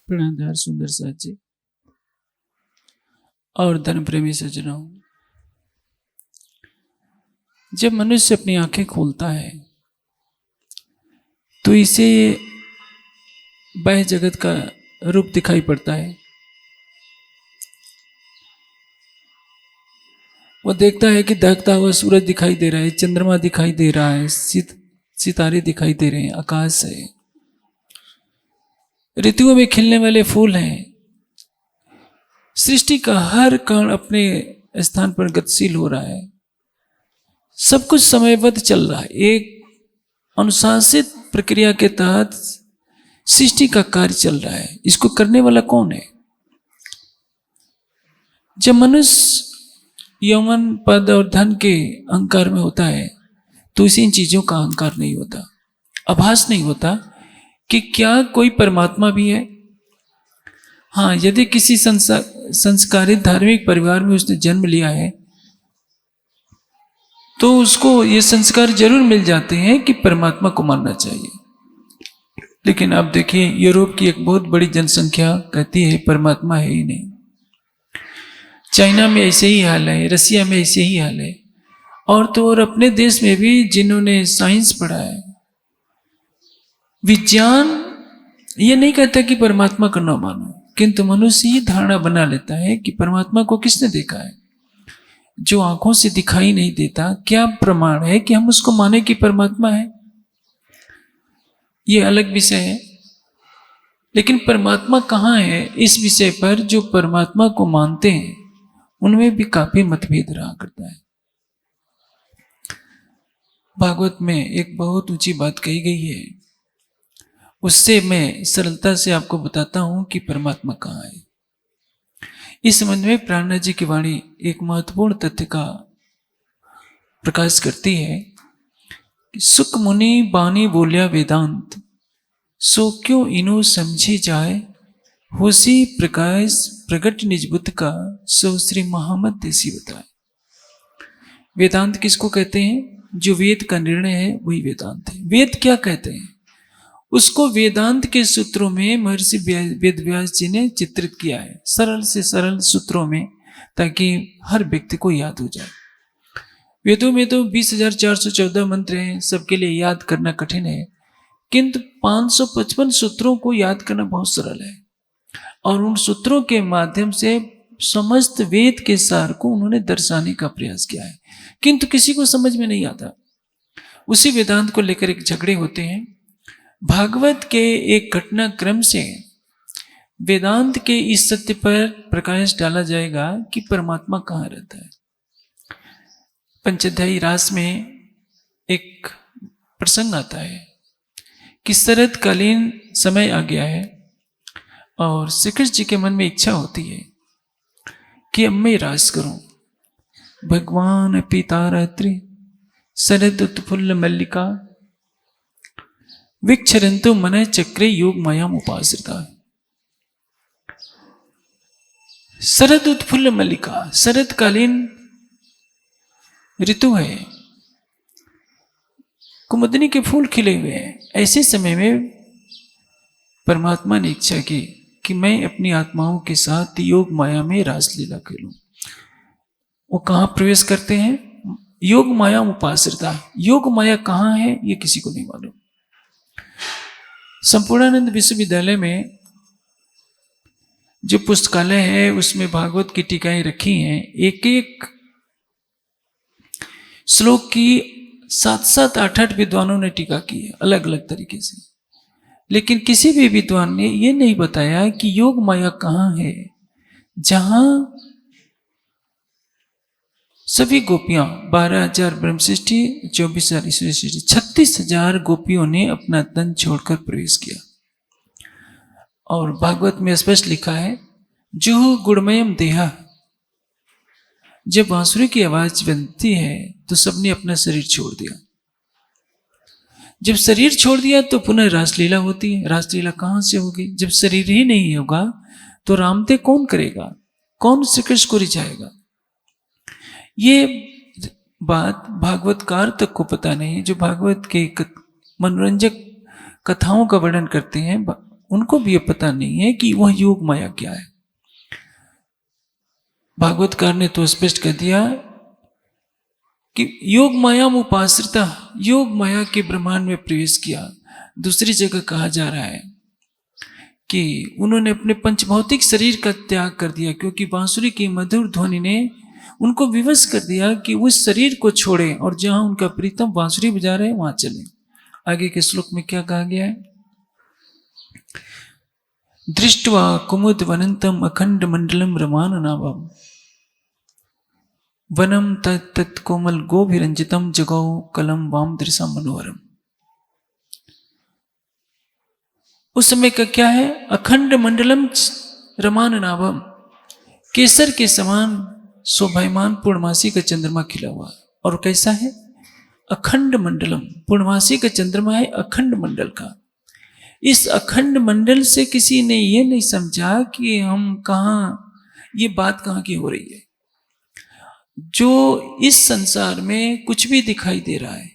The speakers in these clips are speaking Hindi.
प्राणाधार सुंदर साथ जी और धन प्रेमी सज्जनों, जब मनुष्य अपनी आंखें खोलता है तो इसे बाह्य जगत का रूप दिखाई पड़ता है। वो देखता है कि दहकता हुआ सूरज दिखाई दे रहा है, चंद्रमा दिखाई दे रहा है, सितारे दिखाई दे रहे हैं, आकाश है, ऋतुओं में खिलने वाले फूल हैं। सृष्टि का हर कण अपने स्थान पर गतिशील हो रहा है। सब कुछ समयबद्ध चल रहा है। एक अनुशासित प्रक्रिया के तहत सृष्टि का कार्य चल रहा है। इसको करने वाला कौन है? जब मनुष्य यौवन, पद और धन के अहंकार में होता है तो इसे इन चीजों का अहंकार नहीं होता, आभास नहीं होता कि क्या कोई परमात्मा भी है। हाँ, यदि किसी संस्कारित धार्मिक परिवार में उसने जन्म लिया है तो उसको ये संस्कार जरूर मिल जाते हैं कि परमात्मा को मानना चाहिए। लेकिन अब देखिए, यूरोप की एक बहुत बड़ी जनसंख्या कहती है परमात्मा है ही नहीं। चाइना में ऐसे ही हाल है, रसिया में ऐसे ही हाल है, और तो और अपने देश में भी जिन्होंने साइंस पढ़ा है, विज्ञान ये नहीं कहता कि परमात्मा को न मानो, किंतु मनुष्य ही धारणा बना लेता है कि परमात्मा को किसने देखा है। जो आंखों से दिखाई नहीं देता, क्या प्रमाण है कि हम उसको माने कि परमात्मा है? ये अलग विषय है। लेकिन परमात्मा कहाँ है, इस विषय पर जो परमात्मा को मानते हैं उनमें भी काफी मतभेद रहा करता है। भागवत में एक बहुत ऊंची बात कही गई है, उससे मैं सरलता से आपको बताता हूं कि परमात्मा कहाँ है। इस संबंध में प्राणनाथ जी की वाणी एक महत्वपूर्ण तथ्य का प्रकाश करती है कि सुख मुनि बानी बोलिया वेदांत, सो क्यों इनो समझी जाए, होसी प्रकाश प्रगट निज बुद्ध का, सो श्री महामत देसी बताए। वेदांत किसको कहते हैं? जो वेद का निर्णय है वही वेदांत है। वेद क्या कहते हैं उसको वेदांत के सूत्रों में महर्षि वेदव्यास जी ने चित्रित किया है, सरल से सरल सूत्रों में, ताकि हर व्यक्ति को याद हो जाए। वेदों में तो 20,414 मंत्र हैं, सबके लिए याद करना कठिन है, किंतु 555 सूत्रों को याद करना बहुत सरल है। और उन सूत्रों के माध्यम से समस्त वेद के सार को उन्होंने दर्शाने का प्रयास किया है, किंतु किसी को समझ में नहीं आता। उसी वेदांत को लेकर एक झगड़े होते हैं। भागवत के एक घटनाक्रम से वेदांत के इस सत्य पर प्रकाश डाला जाएगा कि परमात्मा कहाँ रहता है। पंचअध्यायी रास में एक प्रसंग आता है कि शरतकालीन समय आ गया है और श्री कृष्ण जी के मन में इच्छा होती है कि अब मैं रास करूं। भगवान पितारात्रि शरद उत्फुल्ल मल्लिका, विक्षरंतु मन चक्रे योग माया उपाश्रिता। शरद उत्फुल्ल मल्लिका, शरदकालीन ऋतु है, कुमुदनी के फूल खिले हुए हैं। ऐसे समय में परमात्मा ने इच्छा की कि मैं अपनी आत्माओं के साथ योग माया में रासलीला खेलूं। वो कहाँ प्रवेश करते हैं? योग माया उपाश्रिता। योग माया कहाँ है ये किसी को नहीं मालूम। संपूर्णानंद विश्वविद्यालय में जो पुस्तकालय है उसमें भागवत की टीकाएं रखी हैं। एक एक श्लोक की 7-7, 8-8 विद्वानों ने टीका की है अलग अलग तरीके से, लेकिन किसी भी विद्वान ने यह नहीं बताया कि योग माया कहाँ है, जहां सभी गोपियां 12,000 ब्रह्मशिष्टि, 24,000 ईश्वरी सृष्टि, 36,000 गोपियों ने अपना तन छोड़कर प्रवेश किया। और भागवत में स्पष्ट लिखा है, जो गुणमयम देहा, जब बांसुरी की आवाज बनती है तो सबने अपना शरीर छोड़ दिया। जब शरीर छोड़ दिया तो पुनः रासलीला होती है। रासलीला कहां से होगी? जब शरीर ही नहीं होगा तो रामते कौन करेगा? कौन श्री कृष्ण को रिझाएगा? ये बात भागवतकार तक को पता नहीं। जो भागवत के मनोरंजक कथाओं का वर्णन करते हैं उनको भी ये पता नहीं है कि वह योग माया क्या है। भागवतकार ने तो स्पष्ट कर दिया कि योग माया उपाश्रिता, योग माया के ब्रह्मांड में प्रवेश किया। दूसरी जगह कहा जा रहा है कि उन्होंने अपने पंचभौतिक शरीर का त्याग कर दिया, क्योंकि बांसुरी की मधुर ध्वनि ने उनको विवश कर दिया कि उस शरीर को छोड़े और जहां उनका प्रीतम बांसुरी बजा रहे वहां चले। आगे के श्लोक में क्या कहा गया है? दृष्ट्वा कुमुद वनंतम अखंड मंडलम रमाननाभम वनम तत् कोमल गोभिरंजितम जगौ कलम वाम दृशा मनोहरम। उस समय का क्या है? अखंड मंडलम रमाननाभम, केसर के समान शोभायमान पूर्णमासी का चंद्रमा खिला हुआ। और कैसा है? अखंड मंडलम, पूर्णमासी का चंद्रमा है अखंड मंडल का। इस अखंड मंडल से किसी ने ये नहीं समझा कि हम कहाँ, ये बात कहाँ की हो रही है। जो इस संसार में कुछ भी दिखाई दे रहा है,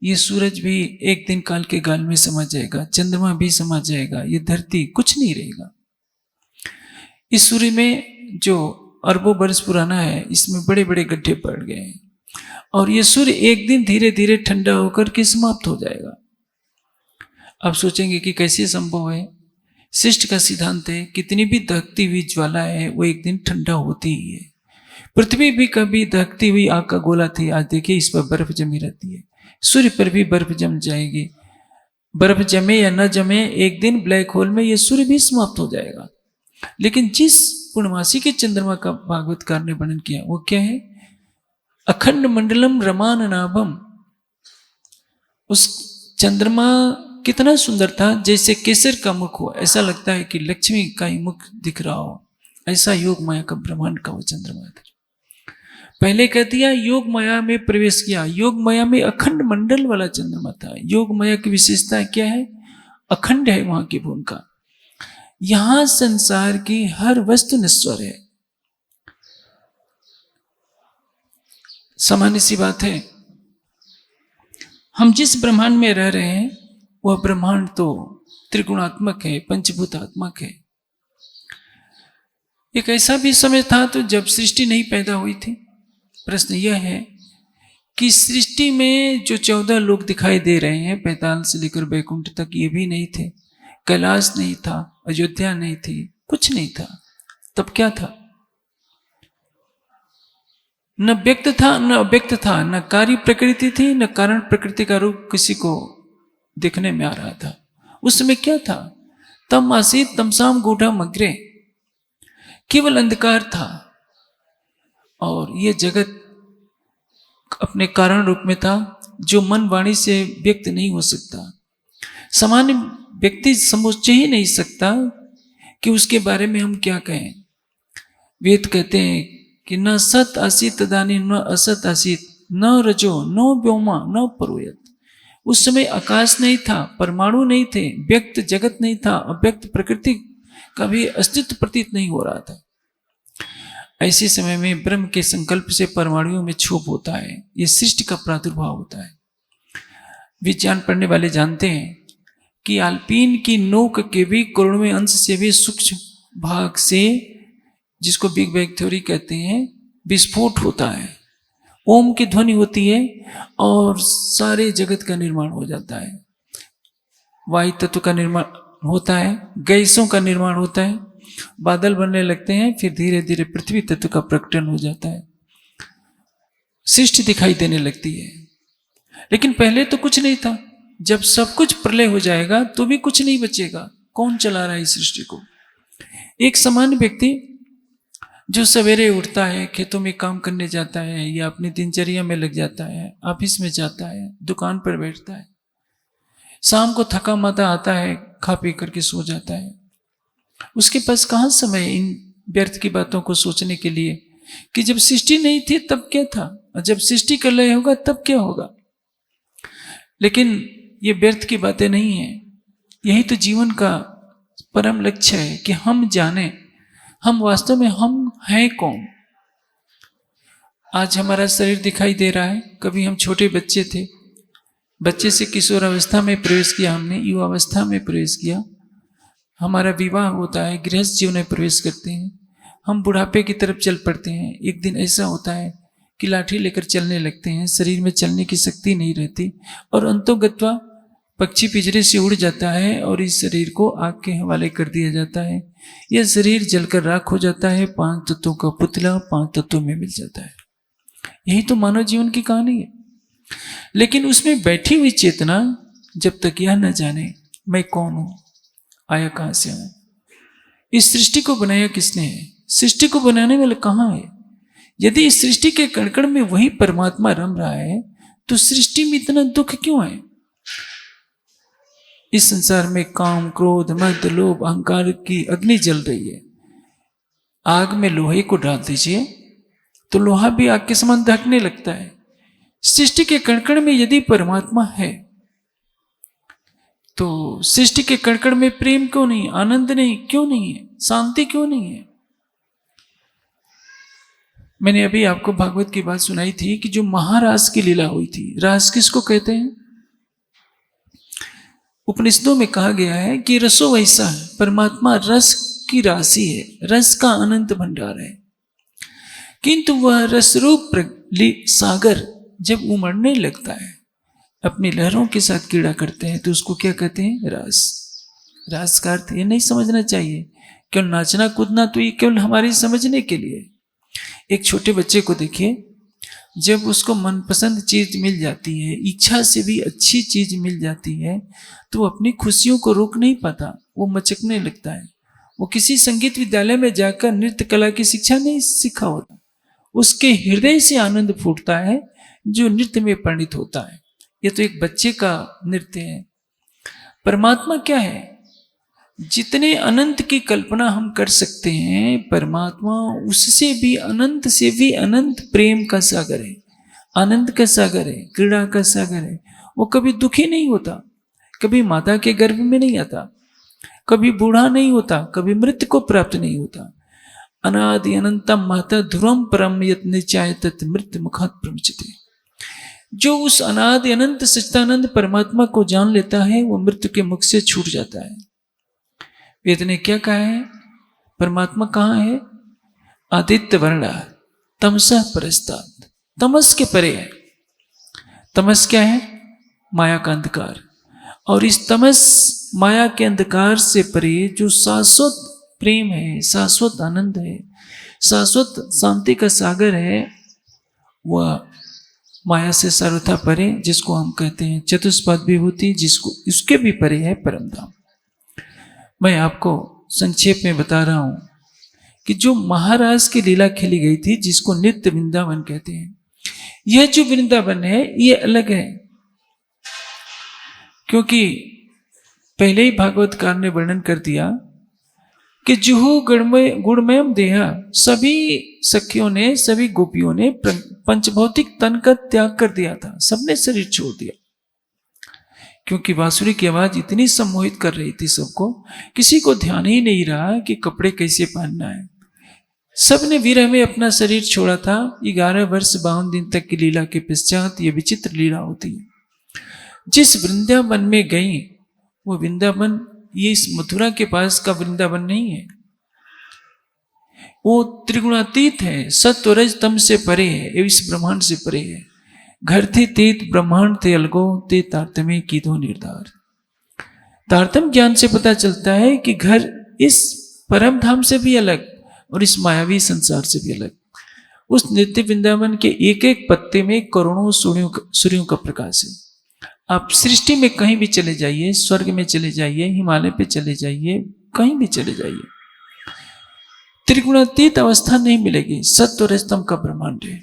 ये सूरज भी एक दिन काल के गाल में समा जाएगा, चंद्रमा भी समा जाएगा, ये धरती कुछ नहीं रहेगा। इस सूर्य में जो अरबों वर्ष पुराना है, इसमें बड़े बड़े गड्ढे पड़ गए हैं और ये सूर्य एक दिन धीरे धीरे ठंडा होकर के समाप्त हो जाएगा। आप सोचेंगे कि कैसे संभव है? सृष्टि का सिद्धांत है, कितनी भी दहकती हुई ज्वाला है वो एक दिन ठंडा होती ही है। पृथ्वी भी कभी दहकती हुई आग का गोला थी, आज देखिए इस पर बर्फ जमी रहती है। सूर्य पर भी बर्फ जम जाएगी। बर्फ जमे या न जमे, एक दिन ब्लैक होल में ये सूर्य भी समाप्त हो जाएगा। लेकिन जिस पूर्णमासी के चंद्रमा का भागवतकार ने वर्णन किया वो क्या है? अखंड मंडलम रमाननाभम। उस चंद्रमा कितना सुंदर था, जैसे केसर का मुख हो, ऐसा लगता है कि लक्ष्मी का ही मुख दिख रहा हो। ऐसा योग माया का ब्रह्मांड का वो चंद्रमा था। पहले कह दिया योग माया में प्रवेश किया। योग माया में अखंड मंडल वाला चंद्रमा था। योग माया की विशेषता क्या है? अखंड है वहां की भूमिका। यहां संसार की हर वस्तु नश्वर है। सामान्य सी बात है, हम जिस ब्रह्मांड में रह रहे हैं वह ब्रह्मांड तो त्रिगुणात्मक है, पंचभूतात्मक है। एक ऐसा भी समय था तो जब सृष्टि नहीं पैदा हुई थी। प्रश्न यह है कि सृष्टि में जो 14 लोग दिखाई दे रहे हैं, पैताल से लेकर बैकुंठ तक, ये भी नहीं थे। कैलाश नहीं था, अयोध्या नहीं थी, कुछ नहीं था। तब क्या था? न व्यक्त था न अव्यक्त था, न कार्य प्रकृति थी न कारण प्रकृति का रूप किसी को देखने में आ रहा था। उस समय क्या था? तम आसीत तमसाम गूढ़ा मग्रे, केवल अंधकार था और ये जगत अपने कारण रूप में था, जो मन वाणी से व्यक्त नहीं हो सकता। सामान्य व्यक्ति समझ ही नहीं सकता कि उसके बारे में हम क्या कहें। वेद कहते हैं कि न सत आसीत तदानी न असत आसीत, न रजो न व्योमा न परोयत। उस समय आकाश नहीं था, परमाणु नहीं थे, व्यक्त जगत नहीं था, अव्यक्त प्रकृति का भी अस्तित्व प्रतीत नहीं हो रहा था। ऐसे समय में ब्रह्म के संकल्प से परमाणुओं में क्षोभ होता है, ये सृष्टि का प्रादुर्भाव होता है। विज्ञान पढ़ने वाले जानते हैं कि अल्पीन की नोक के भी करोड़वें अंश से भी सूक्ष्म भाग से, जिसको बिग बैंग थ्योरी कहते हैं, विस्फोट होता है। ओम की ध्वनि होती है और सारे जगत का निर्माण हो जाता है। वायु तत्व का निर्माण होता है, गैसों का निर्माण होता है, बादल बनने लगते हैं, फिर धीरे धीरे पृथ्वी तत्व का प्रकटन हो जाता है, सृष्टि दिखाई देने लगती है। लेकिन पहले तो कुछ नहीं था। जब सब कुछ प्रलय हो जाएगा तो भी कुछ नहीं बचेगा। कौन चला रहा है इस सृष्टि को? एक सामान्य व्यक्ति जो सवेरे उठता है, खेतों में काम करने जाता है या अपनी दिनचर्या में लग जाता है, ऑफिस में जाता है, दुकान पर बैठता है, शाम को थका माता आता है, खा पी करके सो जाता है। उसके पास कहाँ समय इन व्यर्थ की बातों को सोचने के लिए कि जब सृष्टि नहीं थी तब क्या था, और जब सृष्टि कर रहे होगा तब क्या होगा। लेकिन ये व्यर्थ की बातें नहीं है। यही तो जीवन का परम लक्ष्य है कि हम जाने हम वास्तव में हम हैं कौन। आज हमारा शरीर दिखाई दे रहा है, कभी हम छोटे बच्चे थे, बच्चे से किशोर अवस्था में प्रवेश किया, हमने युवावस्था में प्रवेश किया, हमारा विवाह होता है, गृहस्थ जीवन में प्रवेश करते हैं, हम बुढ़ापे की तरफ चल पड़ते हैं। एक दिन ऐसा होता है कि लाठी लेकर चलने लगते हैं, शरीर में चलने की शक्ति नहीं रहती, और अंतोगत्वा पक्षी पिंजरे से उड़ जाता है और इस शरीर को आग के हवाले कर दिया जाता है। यह शरीर जलकर राख हो जाता है, 5 तत्वों का पुतला 5 तत्वों में मिल जाता है। यही तो मानव जीवन की कहानी है। लेकिन उसमें बैठी हुई चेतना जब तक यह न जाने मैं कौन हूं, आया कहां से हूं, इस सृष्टि को बनाया किसने है, सृष्टि को बनाने वाला कहां है, यदि इस सृष्टि के कण में वही परमात्मा रम रहा है तो सृष्टि में इतना दुख क्यों है। इस संसार में काम, क्रोध, मद, लोभ, अहंकार की अग्नि जल रही है। आग में लोहे को डाल दीजिए तो लोहा भी आग के समान दहकने लगता है। सृष्टि के कण में यदि परमात्मा है तो सृष्टि के कण में प्रेम क्यों नहीं, आनंद नहीं, क्यों नहीं है, शांति क्यों नहीं है। मैंने अभी आपको भागवत की बात सुनाई थी कि जो महारास की लीला हुई थी, रास किसको कहते हैं। उपनिषदों में कहा गया है कि रसो वैसा है, परमात्मा रस की राशि है, रस का अनंत भंडार है, किंतु वह रसरूप सागर जब उमड़ने लगता है, अपनी लहरों के साथ कीड़ा करते हैं, तो उसको क्या कहते हैं, रास। रास का अर्थ ये नहीं समझना चाहिए केवल नाचना कूदना, तो ये केवल हमारी समझने के लिए। एक छोटे बच्चे को देखिए, जब उसको मनपसंद चीज मिल जाती है, इच्छा से भी अच्छी चीज मिल जाती है, तो वो अपनी खुशियों को रोक नहीं पाता, वो मचकने लगता है। वो किसी संगीत विद्यालय में जाकर नृत्य कला की शिक्षा नहीं सीखा होता, उसके हृदय से आनंद फूटता है जो नृत्य में परिणित होता है। ये तो एक बच्चे का नृत्य है। परमात्मा क्या है, जितने अनंत की कल्पना हम कर सकते हैं, परमात्मा उससे भी अनंत से भी अनंत प्रेम का सागर है, आनंद का सागर है, क्रीड़ा का सागर है। वो कभी दुखी नहीं होता, कभी माता के गर्भ में नहीं आता, कभी बूढ़ा नहीं होता, कभी मृत्यु को प्राप्त नहीं होता। अनादि अनंतम माता ध्रुवम परम यत निचाय तत् मृत्यु मुखात प्रमुचते। जो उस अनादि अनंत सच्चिदानंद परमात्मा को जान लेता है, वो मृत्यु के मुख से छूट जाता है। वेद ने क्या कहा है, परमात्मा कहाँ है, आदित्य वर्ण तमसा परस्तात्, तमस के परे है। तमस क्या है, माया का अंधकार, और इस तमस माया के अंधकार से परे जो शाश्वत प्रेम है, शाश्वत आनंद है, शाश्वत शांति का सागर है, वह माया से सर्वथा परे, जिसको हम कहते हैं चतुष्पाद विभूति, जिसको इसके भी परे है परम धाम। मैं आपको संक्षेप में बता रहा हूं कि जो महाराज की लीला खेली गई थी, जिसको नित्य वृंदावन कहते हैं, यह जो वृंदावन है ये अलग है, क्योंकि पहले ही भागवतकार ने वर्णन कर दिया कि जुहू गुणमयम देहा, सभी सखियों ने, सभी गोपियों ने पंचभौतिक तन का त्याग कर दिया था, सबने शरीर छोड़ दिया, क्योंकि बांसुरी की आवाज इतनी सम्मोहित कर रही थी सबको, किसी को ध्यान ही नहीं रहा कि कपड़े कैसे पहनना है। सबने विरह में अपना शरीर छोड़ा था। 11 वर्ष 52 दिन तक की लीला के पश्चात ये विचित्र लीला होती है। जिस वृंदावन में गई, वो वृंदावन ये इस मथुरा के पास का वृंदावन नहीं है, वो त्रिगुणातीत है, सत्व रज तम से परे है, इस ब्रह्मांड से परे है। घर थे तीत ब्रह्मांड थे अलगो, ते तारतम्य की दो निर्धार। तारतम्य ज्ञान से पता चलता है कि घर इस परम धाम से भी अलग और इस मायावी संसार से भी अलग। उस नित्य वृंदावन के एक एक पत्ते में करोड़ों सूर्यों का प्रकाश है। आप सृष्टि में कहीं भी चले जाइए, स्वर्ग में चले जाइए, हिमालय पे चले जाइए, कहीं भी चले जाइए, त्रिगुणातीत अवस्था नहीं मिलेगी, सत्व रजतम का ब्रह्मांड है।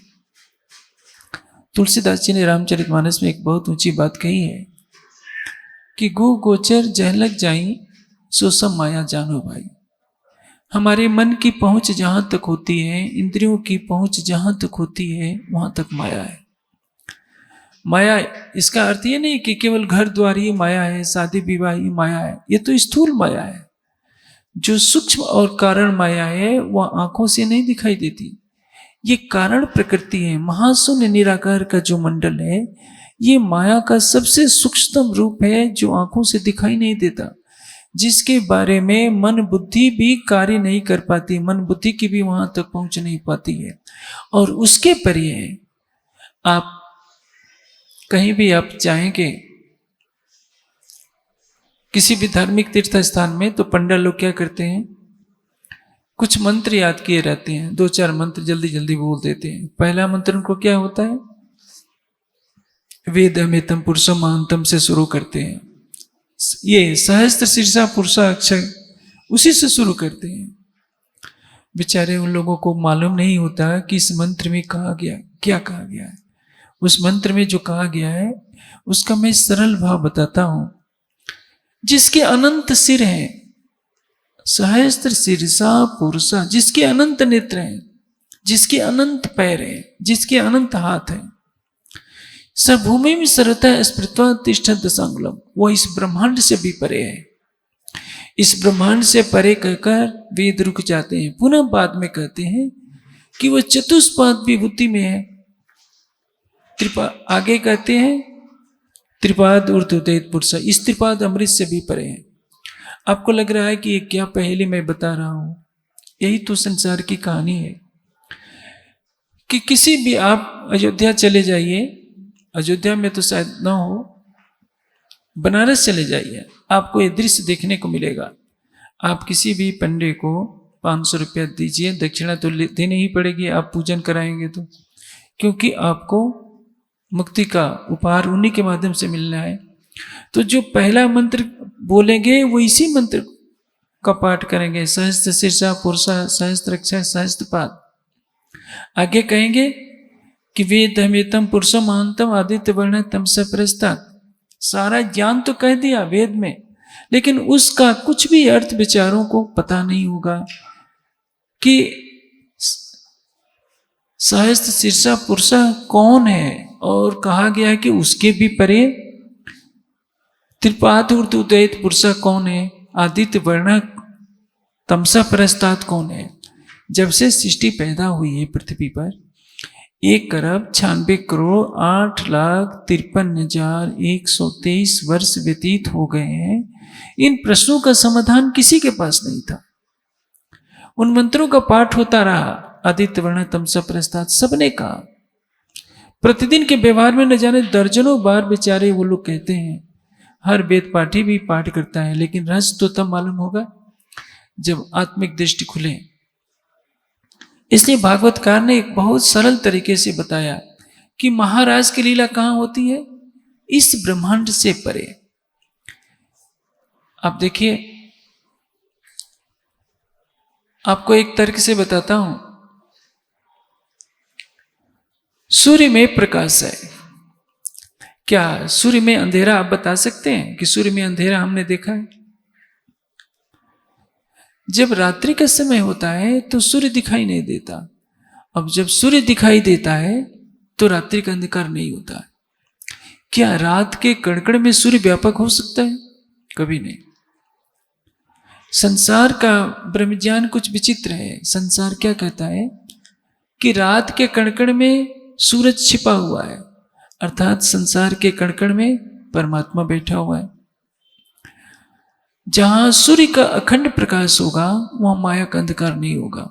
तुलसीदास जी ने रामचरितमानस में एक बहुत ऊंची बात कही है कि गो गोचर जहलक जाई सो सब माया जानो भाई। हमारे मन की पहुंच जहां तक होती है, इंद्रियों की पहुंच जहां तक होती है, वहां तक माया है। माया इसका अर्थ ये नहीं कि केवल घर द्वार ही माया है, शादी विवाह ही माया है, ये तो स्थूल माया है। जो सूक्ष्म और कारण माया है वह आंखों से नहीं दिखाई देती। ये कारण प्रकृति है, महाशून्य निराकार का जो मंडल है, ये माया का सबसे सूक्ष्मतम रूप है जो आंखों से दिखाई नहीं देता। जिसके बारे में मन बुद्धि भी कार्य नहीं कर पाती, मन बुद्धि की भी वहां तक पहुंच नहीं पाती है। और उसके परे आप कहीं भी आप चाहेंगे किसी भी धार्मिक तीर्थ स्थान में, तो पंडित लोग क्या करते हैं, कुछ मंत्र याद किए रहते हैं, 2-4 मंत्र जल्दी जल्दी बोल देते हैं। पहला मंत्र उनको क्या होता है, वेदमेतम पुरुषम महांतम से शुरू करते हैं। ये सहस्त्र शीर्षा पुरुषा अक्षर उसी से शुरू करते हैं। बेचारे उन लोगों को मालूम नहीं होता कि इस मंत्र में कहा गया क्या कहा गया है। उस मंत्र में जो कहा गया है उसका मैं सरल भाव बताता हूं। जिसके अनंत सिर हैं, सहस्त्र शीर्षा पुरुषा, जिसके अनंत नेत्र हैं, जिसके अनंत पैर हैं, जिसके अनंत हाथ हैं, भूमि में सर्वथा स्मृत्वा तिष्ठत दशांगुलम, वो इस ब्रह्मांड से भी परे है। इस ब्रह्मांड से परे कहकर वेद रुक जाते हैं। पुनः बाद में कहते हैं कि वह चतुष्पाद विभूति में है। आगे कहते हैं त्रिपाद ऊर्ध्वोदयित पुरुष, इस त्रिपाद अमृत से भी परे है। आपको लग रहा है कि ये क्या पहेली मैं बता रहा हूं, यही तो संसार की कहानी है। कि किसी भी आप अयोध्या चले जाइए, अयोध्या में तो शायद ना हो, बनारस चले जाइए, आपको ये दृश्य देखने को मिलेगा। आप किसी भी पंडित को 500 रुपया दीजिए, दक्षिणा तो देनी ही पड़ेगी, आप पूजन कराएंगे तो, क्योंकि आपको मुक्ति का उपहार उन्हीं के माध्यम से मिलना है। तो जो पहला मंत्र बोलेंगे वो इसी मंत्र का पाठ करेंगे, सहस्त्र शीर्षा पुरुषा सहस्त्र अक्षय सहस्त्र पाद। आगे कहेंगे कि वेदमेतम पुरुषम महांतम आदित्य वर्ण तमस प्रस्तात्। सारा ज्ञान तो कह दिया वेद में, लेकिन उसका कुछ भी अर्थ विचारों को पता नहीं होगा कि सहस्त्र शीर्षा पुरुषा कौन है, और कहा गया है कि उसके भी परे त्रिपाद ऊर्ध्वोदयित पुरुषा कौन है, आदित्य वर्ण तमसा प्रस्तात् कौन है। जब से सृष्टि पैदा हुई है पृथ्वी पर 1,96,08,53,123 वर्ष व्यतीत हो गए हैं। इन प्रश्नों का समाधान किसी के पास नहीं था। उन मंत्रों का पाठ होता रहा, आदित्य वर्ण तमसा प्रस्तात् सबने कहा। प्रतिदिन के व्यवहार में न जाने दर्जनों बार बेचारे वो लोग कहते हैं, हर वेद पाठी भी पाठ करता है, लेकिन रहस्य तो तब मालूम होगा जब आत्मिक दृष्टि खुले। इसलिए भागवतकार ने एक बहुत सरल तरीके से बताया कि महाराज की लीला कहां होती है, इस ब्रह्मांड से परे। आप देखिए, आपको एक तर्क से बताता हूं। सूर्य में प्रकाश है, क्या सूर्य में अंधेरा आप बता सकते हैं कि सूर्य में अंधेरा हमने देखा है? जब रात्रि का समय होता है तो सूर्य दिखाई नहीं देता। अब जब सूर्य दिखाई देता है तो रात्रि का अंधकार नहीं होता है। क्या रात के कड़कड़ में सूर्य व्यापक हो सकता है? कभी नहीं। संसार का ब्रह्म ज्ञान कुछ विचित्र है। संसार क्या कहता है कि रात के कड़कड़ में सूरज छिपा हुआ है, अर्थात संसार के कड़कड़ में परमात्मा बैठा हुआ है। जहां सूर्य का अखंड प्रकाश होगा वहां माया का अंधकार नहीं होगा,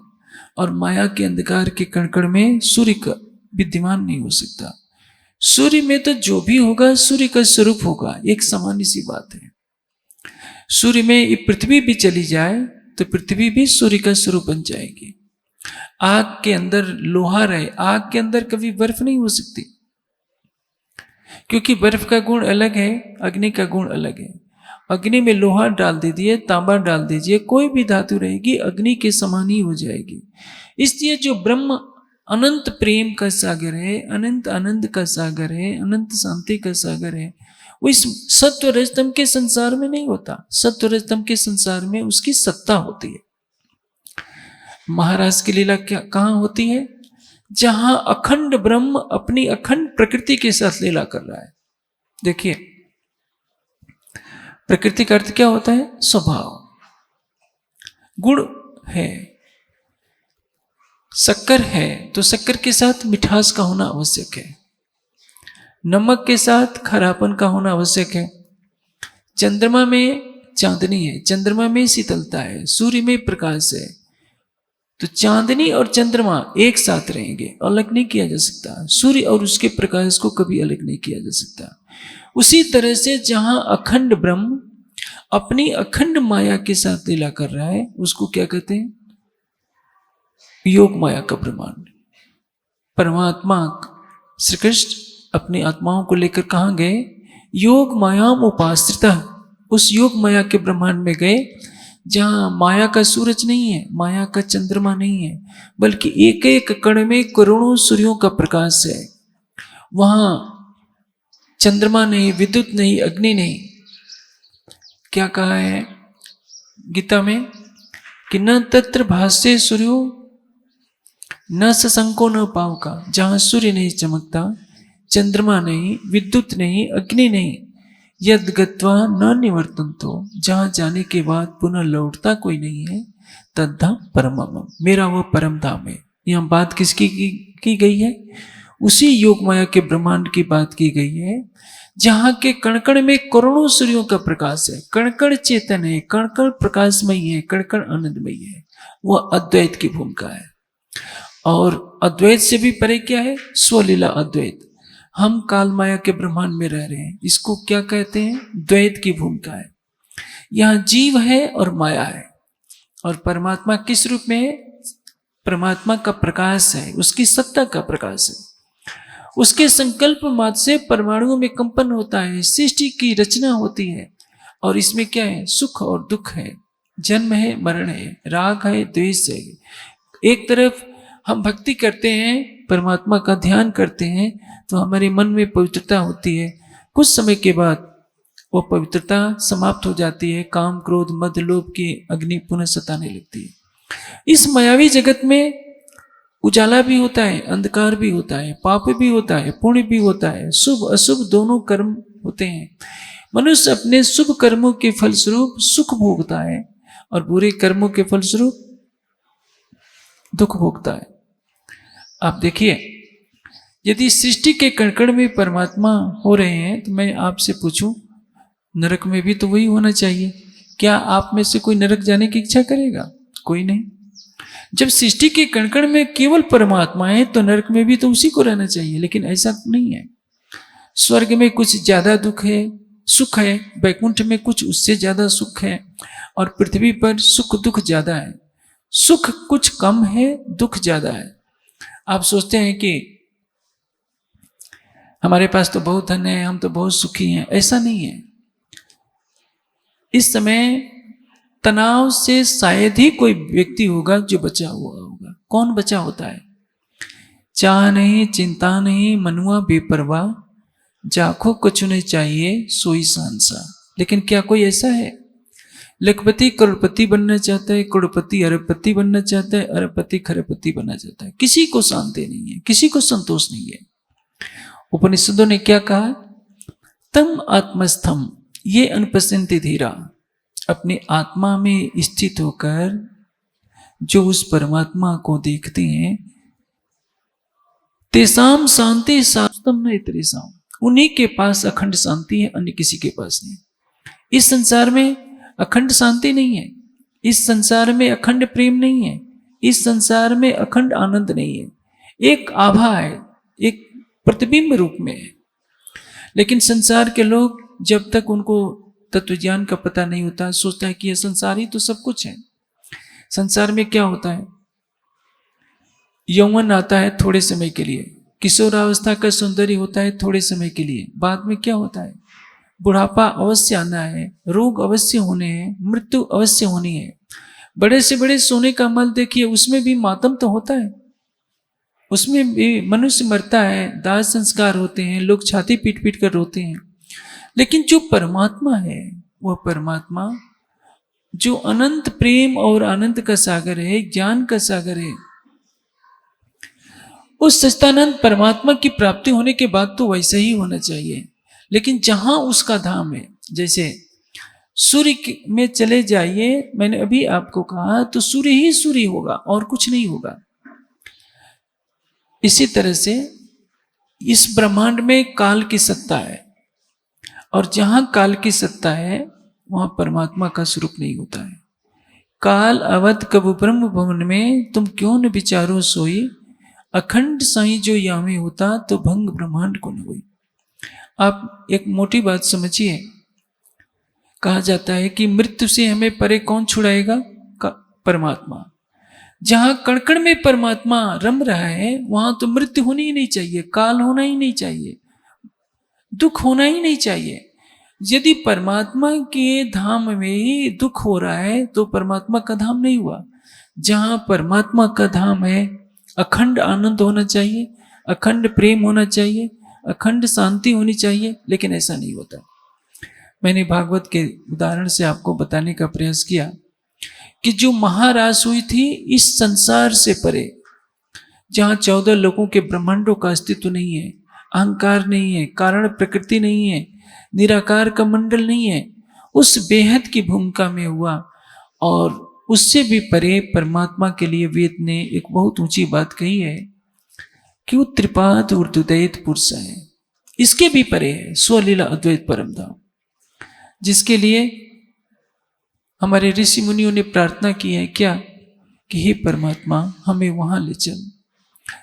और माया के अंधकार के कड़कड़ में सूर्य का विद्यमान नहीं हो सकता। सूर्य में तो जो भी होगा सूर्य का स्वरूप होगा, एक सामान्य सी बात है। सूर्य में पृथ्वी भी चली जाए तो पृथ्वी भी सूर्य का स्वरूप बन जाएगी। आग के अंदर लोहा रहे, आग के अंदर कभी बर्फ नहीं हो सकती, क्योंकि बर्फ का गुण अलग है, अग्नि का गुण अलग है। अग्नि में लोहा डाल दीजिए, तांबा डाल दीजिए, कोई भी धातु रहेगी अग्नि के समान ही हो जाएगी। इसलिए जो ब्रह्म अनंत प्रेम का सागर है, अनंत आनंद का सागर है, अनंत शांति का सागर है, वो इस सत्व रजतम के संसार में नहीं होता। सत्व रजतम के संसार में उसकी सत्ता होती है। महाराज की लीला क्या कहां होती है? जहां अखंड ब्रह्म अपनी अखंड प्रकृति के साथ लीला कर रहा है। देखिए, प्रकृति का अर्थ क्या होता है? स्वभाव, गुण है। शक्कर है तो शक्कर के साथ मिठास का होना आवश्यक है, नमक के साथ खरापन का होना आवश्यक है। चंद्रमा में चांदनी है, चंद्रमा में शीतलता है, सूर्य में प्रकाश है। तो चांदनी और चंद्रमा एक साथ रहेंगे, अलग नहीं किया जा सकता। सूर्य और उसके प्रकाश को कभी अलग नहीं किया जा सकता। उसी तरह से जहां अखंड ब्रह्म अपनी अखंड माया के साथ लीला कर रहा है, उसको क्या कहते हैं? योग माया का ब्रह्मांड। परमात्मा श्री कृष्ण अपनी आत्माओं को लेकर कहाँ गए? योग मायाम उपाश्रिता, उस योग माया के ब्रह्मांड में गए, जहां माया का सूरज नहीं है, माया का चंद्रमा नहीं है, बल्कि एक एक कण में करोड़ों सूर्यों का प्रकाश है। वहां चंद्रमा नहीं, विद्युत नहीं, अग्नि नहीं। क्या कहा है गीता में कि न तत्र भाष्य सूर्यो न सशंको न पावका। जहां सूर्य नहीं चमकता, चंद्रमा नहीं, विद्युत नहीं, अग्नि नहीं, यद गत्वा न निवर्तन्तो, जहां जाने के बाद पुनः लौटता कोई नहीं है, तद्धाम परमम, मेरा वह परम धाम है। यहां बात किसकी की गई है? उसी योग माया के ब्रह्मांड की बात की गई है, जहां के कणकण में करोड़ों सूर्यों का प्रकाश है, कणकण चेतन है, कणकण प्रकाशमयी है, कणकण आनंदमयी है। वह अद्वैत की भूमिका है। और अद्वैत से भी परे क्या है? स्वलीला अद्वैत। हम काल माया के ब्रह्मांड में रह रहे हैं, इसको क्या कहते हैं? द्वैत की भूमिका है। यहां जीव है और माया है, और परमात्मा किस रूप में है? परमात्मा का प्रकाश है, उसकी सत्ता का प्रकाश है। उसके संकल्प मात्र से परमाणुओं में कंपन होता है, सृष्टि की रचना होती है। और इसमें क्या है? सुख और दुख है, जन्म है, मरण है, राग है, द्वेष है। एक तरफ हम भक्ति करते हैं, परमात्मा का ध्यान करते हैं, तो हमारे मन में पवित्रता होती है। कुछ समय के बाद वो पवित्रता समाप्त हो जाती है, काम क्रोध मद लोभ की अग्नि पुनः सताने लगती है। इस मायावी जगत में उजाला भी होता है, अंधकार भी होता है, पाप भी होता है, पुण्य भी होता है, शुभ अशुभ दोनों कर्म होते हैं। मनुष्य अपने शुभ कर्मों के फलस्वरूप सुख भोगता है, और बुरे कर्मों के फलस्वरूप दुख भोगता है। आप देखिए, यदि सृष्टि के कण में परमात्मा हो रहे हैं, तो मैं आपसे पूछूं, नरक में भी तो वही होना चाहिए। क्या आप में से कोई नरक जाने की इच्छा करेगा? कोई नहीं। जब सृष्टि के कण में केवल परमात्मा है, तो नरक में भी तो उसी को रहना चाहिए, लेकिन ऐसा नहीं है। स्वर्ग में कुछ ज्यादा दुख है, सुख है, वैकुंठ में कुछ उससे ज्यादा सुख है, और पृथ्वी पर सुख दुख ज्यादा है। सुख कुछ कम है, दुख ज्यादा है। आप सोचते हैं कि हमारे पास तो बहुत धन है, हम तो बहुत सुखी हैं। ऐसा नहीं है। इस समय तनाव से शायद ही कोई व्यक्ति होगा जो बचा हुआ होगा। कौन बचा होता है? चाह नहीं, चिंता नहीं, मनुआ बेपरवाह, जाखो कुछ नहीं चाहिए, सोई सांसा। लेकिन क्या कोई ऐसा है? लखपति करोड़पति बनना चाहता है, करोड़पति अरबपति बनना चाहता है, अरबपति खरबपति बनना चाहता है। किसी को शांति नहीं है, किसी को संतोष नहीं है। उपनिषदों ने क्या कहा? तम आत्मस्थम ये अनुपस्थिति धीरा, अपने आत्मा में स्थित होकर जो उस परमात्मा को देखते हैं, तेसाम शांति शाश्वतम न इतरेसाम, उन्हीं के पास अखंड शांति है, अन्य किसी के पास नहीं। इस संसार में अखंड शांति नहीं है, इस संसार में अखंड प्रेम नहीं है, इस संसार में अखंड आनंद नहीं है। एक आभा है, एक प्रतिबिंब रूप में है। लेकिन संसार के लोग जब तक उनको तत्व ज्ञान का पता नहीं होता, सोचता है कि यह संसार ही तो सब कुछ है। संसार में क्या होता है? यौवन आता है थोड़े समय के लिए, किशोरावस्था का सौंदर्य होता है थोड़े समय के लिए, बाद में क्या होता है? बुढ़ापा अवश्य आना है, रोग अवश्य होने हैं, मृत्यु अवश्य होनी है। बड़े से बड़े सोने का महल देखिए, उसमें भी मातम तो होता है, उसमें भी मनुष्य मरता है, दाह संस्कार होते हैं, लोग छाती पीट पीट कर रोते हैं। लेकिन जो परमात्मा है, वह परमात्मा जो अनंत प्रेम और आनंद का सागर है, ज्ञान का सागर है, उस सच्चिदानंद परमात्मा की प्राप्ति होने के बाद तो वैसा ही होना चाहिए। लेकिन जहां उसका धाम है, जैसे सूर्य में चले जाइए, मैंने अभी आपको कहा, तो सूर्य ही सूर्य होगा और कुछ नहीं होगा। इसी तरह से इस ब्रह्मांड में काल की सत्ता है, और जहां काल की सत्ता है वहां परमात्मा का स्वरूप नहीं होता है। काल अवध कबु ब्रह्म भवन में तुम क्यों न विचारो सोई, अखंड साई जो यामी होता तो भंग ब्रह्मांड को न हुई। आप एक मोटी बात समझिए, कहा जाता है कि मृत्यु से हमें परे कौन छुड़ाएगा? परमात्मा। जहां कण कण में परमात्मा रम रहा है वहां तो मृत्यु होनी ही नहीं चाहिए, काल होना ही नहीं चाहिए, दुख होना ही नहीं चाहिए। यदि परमात्मा के धाम में ही दुख हो रहा है तो परमात्मा का धाम नहीं हुआ। जहां परमात्मा का धाम है अखंड आनंद होना चाहिए, अखंड प्रेम होना चाहिए, अखंड शांति होनी चाहिए, लेकिन ऐसा नहीं होता। मैंने भागवत के उदाहरण से आपको बताने का प्रयास किया कि जो महारास हुई थी इस संसार से परे, जहां 14 लोगों के ब्रह्मांडों का अस्तित्व नहीं है, अहंकार नहीं है, कारण प्रकृति नहीं है, निराकार का मंडल नहीं है, उस बेहद की भूमिका में हुआ। और उससे भी परे परमात्मा के लिए वेद ने एक बहुत ऊंची बात कही है कि वो त्रिपाद ऊर्ध्वदैत पुरुष है, इसके भी परे है स्वलीला अद्वैत परम धाम, जिसके लिए हमारे ऋषि मुनियों ने प्रार्थना की है क्या कि हे परमात्मा हमें वहां ले चल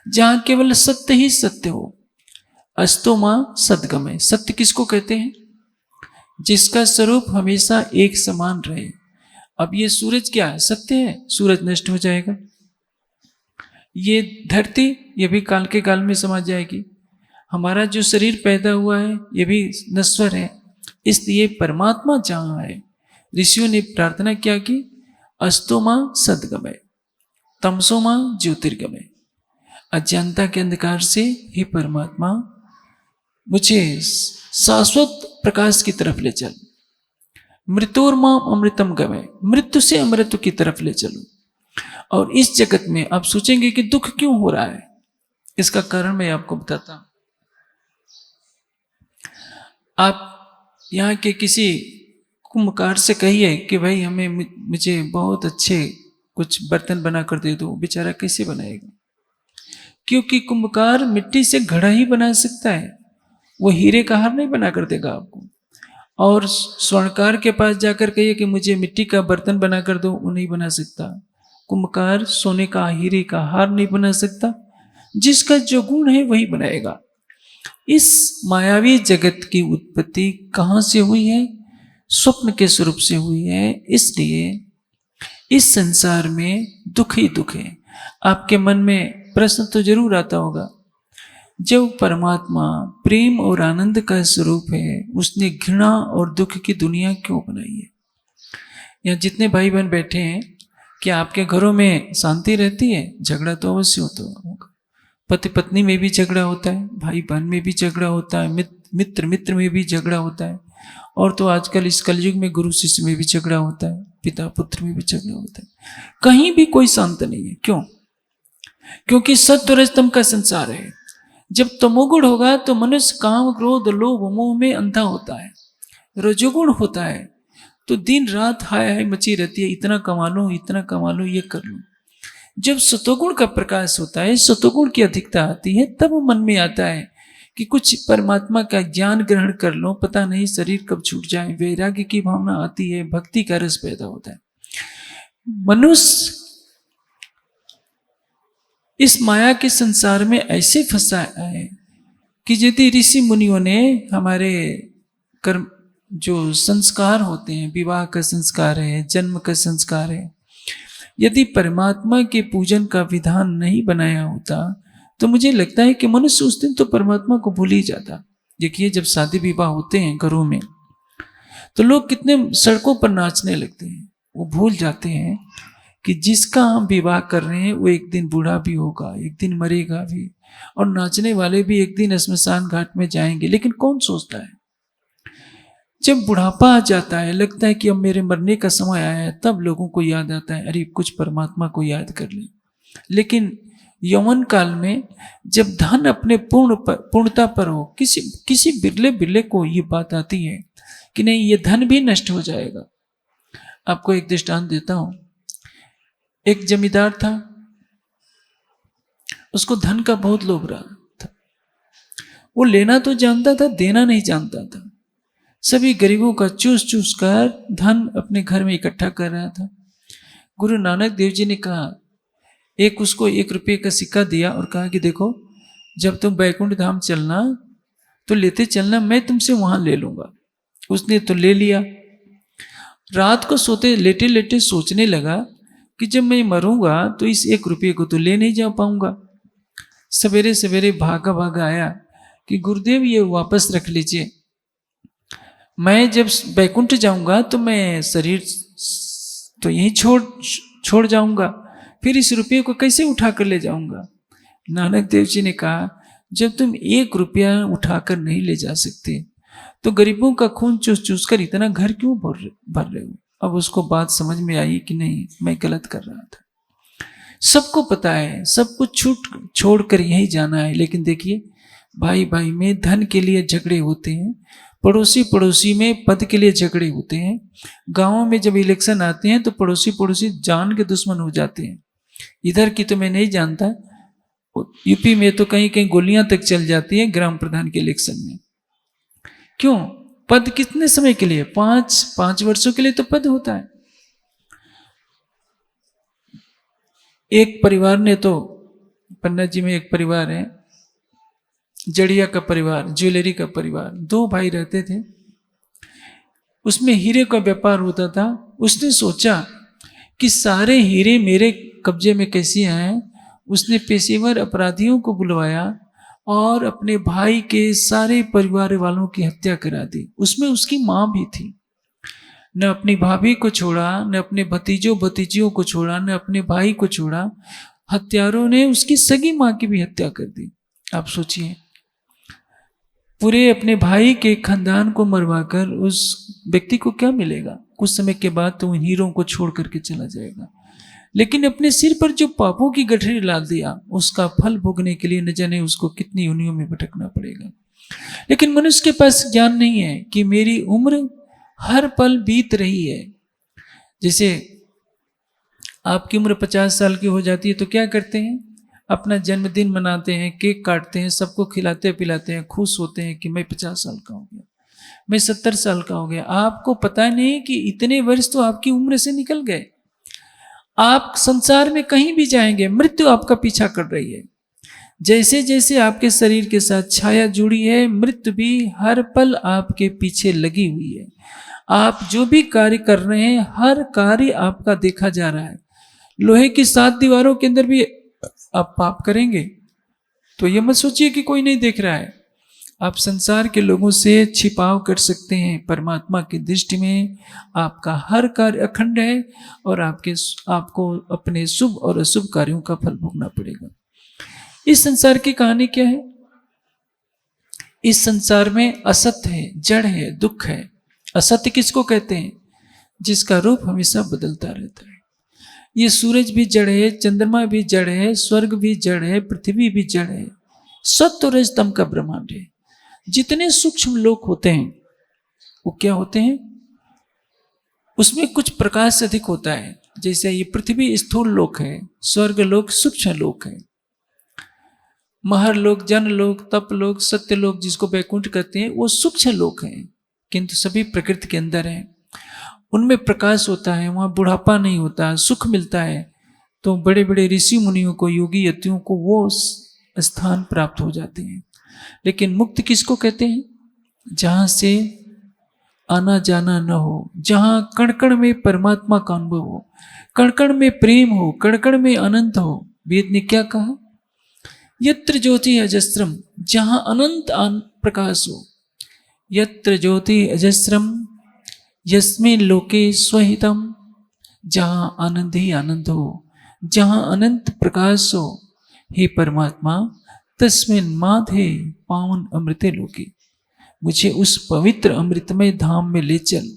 जहां केवल सत्य ही सत्य हो। अस्तो मां सदगमय। सत्य किसको कहते हैं? जिसका स्वरूप हमेशा एक समान रहे। अब ये सूरज क्या है? सत्य है, सूरज नष्ट हो जाएगा। ये धरती ये भी काल के काल में समा जाएगी। हमारा जो शरीर पैदा हुआ है ये भी नश्वर है। इसलिए परमात्मा जहां है, ऋषियों ने प्रार्थना क्या की, अस्तो मां सदगमय तमसो मां ज्योतिर्गमय। अज्ञानता के अंधकार से हे परमात्मा मुझे शाश्वत प्रकाश की तरफ ले चल। मृत्योर्माम अमृतम गमय, मृत्यु से अमृत की तरफ ले चलो। और इस जगत में आप सोचेंगे कि दुख क्यों हो रहा है, इसका कारण मैं आपको बताता हूं। आप यहाँ के किसी कुंभकार से कहिए कि भाई हमें मुझे बहुत अच्छे कुछ बर्तन बना कर दे दो, बेचारा कैसे बनाएगा? क्योंकि कुंभकार मिट्टी से घड़ा ही बना सकता है, वो हीरे का हार नहीं बना कर देगा आपको। और स्वर्णकार के पास जाकर कहिए कि मुझे मिट्टी का बर्तन बना कर दो, वो नहीं बना सकता। कुंभकार सोने का हीरे का हार नहीं बना सकता, जिसका जो गुण है वही बनाएगा। इस मायावी जगत की उत्पत्ति कहां से हुई है? स्वप्न के स्वरूप से हुई है। इसलिए इस संसार में दुख ही दुख है। आपके मन में प्रश्न तो जरूर आता होगा, जब परमात्मा प्रेम और आनंद का स्वरूप है, उसने घृणा और दुख की दुनिया क्यों बनाई है? यहाँ जितने भाई बहन बैठे हैं, क्या आपके घरों में शांति रहती है? झगड़ा तो अवश्य होता होगा। पति पत्नी में भी झगड़ा होता है, भाई बहन में भी झगड़ा होता है, मित्र मित्र में भी झगड़ा होता है, और तो आजकल इस कलयुग में गुरु शिष्य में भी झगड़ा होता है, पिता पुत्र में भी झगड़ा होता है। कहीं भी कोई शांत नहीं है। क्यों? क्योंकि सत्व रजतम का संसार है। जब तमोगुण होगा तो मनुष्य काम क्रोध लोभ मोह में अंधा होता है। रजोगुण होता है तो दिन रात हाय हाय मची रहती है, इतना कमा लो इतना कमा लो ये कर लो। जब सतोगुण का प्रकाश होता है, सतोगुण की अधिकता आती है, तब मन में आता है कि कुछ परमात्मा का ज्ञान ग्रहण कर लो, पता नहीं शरीर कब छूट जाए। वैराग्य की भावना आती है, भक्ति का रस पैदा होता है। मनुष्य इस माया के संसार में ऐसे फंसा है कि यदि ऋषि मुनियों ने हमारे कर्म जो संस्कार होते हैं, विवाह का संस्कार है, जन्म का संस्कार है, यदि परमात्मा के पूजन का विधान नहीं बनाया होता तो मुझे लगता है कि मनुष्य उस दिन तो परमात्मा को भूल ही जाता। देखिए जब शादी विवाह होते हैं घरों में तो लोग कितने सड़कों पर नाचने लगते हैं। वो भूल जाते हैं कि जिसका हम विवाह कर रहे हैं वो एक दिन बूढ़ा भी होगा, एक दिन मरेगा भी, और नाचने वाले भी एक दिन श्मशान घाट में जाएंगे। लेकिन कौन सोचता है जब बुढ़ापा आ जाता है, लगता है कि अब मेरे मरने का समय आया है, तब लोगों को याद आता है अरे कुछ परमात्मा को याद कर ले। लेकिन यौवन काल में जब धन अपने पूर्णता पर हो, किसी बिरले बिरले को ये बात आती है कि नहीं ये धन भी नष्ट हो जाएगा। आपको एक दृष्टांत देता हूं। एक जमींदार था, उसको धन का बहुत लोभ रहा था। वो लेना तो जानता था, देना नहीं जानता था। सभी गरीबों का चूस चूस कर धन अपने घर में इकट्ठा कर रहा था। गुरु नानक देव जी ने कहा, एक उसको 1 रुपये का सिक्का दिया और कहा कि देखो, जब तुम बैकुंठ धाम चलना तो लेते चलना, मैं तुमसे वहां ले लूंगा। उसने तो ले लिया। रात को सोते लेटे लेटे सोचने लगा कि जब मैं मरूंगा तो इस 1 रुपये को तो ले नहीं जा पाऊंगा। सवेरे सवेरे भागा भागा आया कि गुरुदेव ये वापस रख लीजिए, मैं जब बैकुंठ जाऊंगा तो मैं शरीर तो यहीं छोड़ जाऊंगा, फिर इस रुपये को कैसे उठा कर ले जाऊंगा। नानक देव जी ने कहा, जब तुम 1 रुपया उठाकर नहीं ले जा सकते तो गरीबों का खून चूस चूस कर इतना घर क्यों भर रहे हो। अब उसको बात समझ में आई कि नहीं, मैं गलत कर रहा था। सबको पता है सब कुछ छोड़ कर यहीं जाना है, लेकिन देखिए भाई भाई में धन के लिए झगड़े होते हैं, पड़ोसी पड़ोसी में पद के लिए झगड़े होते हैं, गांवों में जब इलेक्शन आते हैं तो पड़ोसी पड़ोसी जान के दुश्मन हो जाते हैं। इधर की तो मैं नहीं जानता, यूपी में तो कहीं कहीं गोलियां तक चल जाती हैं ग्राम प्रधान के इलेक्शन में। क्यों? पद कितने समय के लिए? 5 वर्षों के लिए तो पद होता है। एक परिवार ने तो, पन्ना जी में एक परिवार है, जड़िया का परिवार, ज्वेलरी का परिवार, 2 भाई रहते थे। उसमें हीरे का व्यापार होता था। उसने सोचा कि सारे हीरे मेरे कब्जे में कैसे आए। उसने पेशेवर अपराधियों को बुलवाया और अपने भाई के सारे परिवार वालों की हत्या करा दी। उसमें उसकी मां भी थी। न अपनी भाभी को छोड़ा, न अपने भतीजियों को छोड़ा, न अपने भाई को छोड़ा। हत्यारों ने उसकी सगी मां की भी हत्या कर दी। आप सोचिए, पूरे अपने भाई के खानदान को मरवाकर उस व्यक्ति को क्या मिलेगा? कुछ समय के बाद तो उन हीरों को छोड़ करके चला जाएगा, लेकिन अपने सिर पर जो पापों की गठरी लाद दिया, उसका फल भोगने के लिए न जाने उसको कितनी योनियों में भटकना पड़ेगा। लेकिन मनुष्य के पास ज्ञान नहीं है कि मेरी उम्र हर पल बीत रही है। जैसे आपकी उम्र 50 साल की हो जाती है तो क्या करते हैं? अपना जन्मदिन मनाते हैं, केक काटते हैं, सबको खिलाते पिलाते हैं, खुश होते हैं कि मैं 50 साल का हो गया, मैं 70 साल का हो गया। आपको पता नहीं कि इतने वर्ष तो आपकी उम्र से निकल गए। आप संसार में कहीं भी जाएंगे, मृत्यु आपका पीछा कर रही है। जैसे जैसे आपके शरीर के साथ छाया जुड़ी है, मृत्यु भी हर पल आपके पीछे लगी हुई है। आप जो भी कार्य कर रहे हैं, हर कार्य आपका देखा जा रहा है। लोहे की 7 दीवारों के अंदर भी आप पाप करेंगे तो ये मत सोचिए कि कोई नहीं देख रहा है। आप संसार के लोगों से छिपाव कर सकते हैं, परमात्मा की दृष्टि में आपका हर कार्य अखंड है और आपको अपने शुभ और अशुभ कार्यों का फल भोगना पड़ेगा। इस संसार की कहानी क्या है? इस संसार में असत्य है, जड़ है, दुख है। असत्य किसको कहते हैं? जिसका रूप हमेशा बदलता रहता है। ये सूरज भी जड़ है, चंद्रमा भी जड़ है, स्वर्ग भी जड़ है, पृथ्वी भी जड़ है। सत्य और रजतम का ब्रह्मांड है। जितने सूक्ष्म लोक होते हैं वो क्या होते हैं? उसमें कुछ प्रकाश अधिक होता है। जैसे ये पृथ्वी स्थूल लोक है, स्वर्ग लोक सूक्ष्म लोक है, महर लोक, जन लोक, तप लोक, सत्य लोक जिसको वैकुंठ कहते हैं, वो सूक्ष्म लोक है, किंतु सभी प्रकृति के अंदर है। उनमें प्रकाश होता है, वहाँ बुढ़ापा नहीं होता, सुख मिलता है। तो बड़े बड़े ऋषि मुनियों को, योगी यतियों को वो स्थान प्राप्त हो जाते हैं। लेकिन मुक्त किसको कहते हैं? जहाँ से आना जाना न हो, जहाँ कण कण में परमात्मा का अनुभव हो, कण कण में प्रेम हो, कण कण में अनंत हो। वेद ने क्या कहा? यत्र ज्योति अजस्रम, जहाँ अनंत प्रकाश हो। यत्र ज्योति अजस्रम यस्मिन् लोके स्वहितम, जहाँ आनंद ही आनंद हो, जहाँ अनंत प्रकाश हो। हे परमात्मा, तस्मिन् माधे पावन अमृते लोके, मुझे उस पवित्र अमृतमय धाम में ले चल।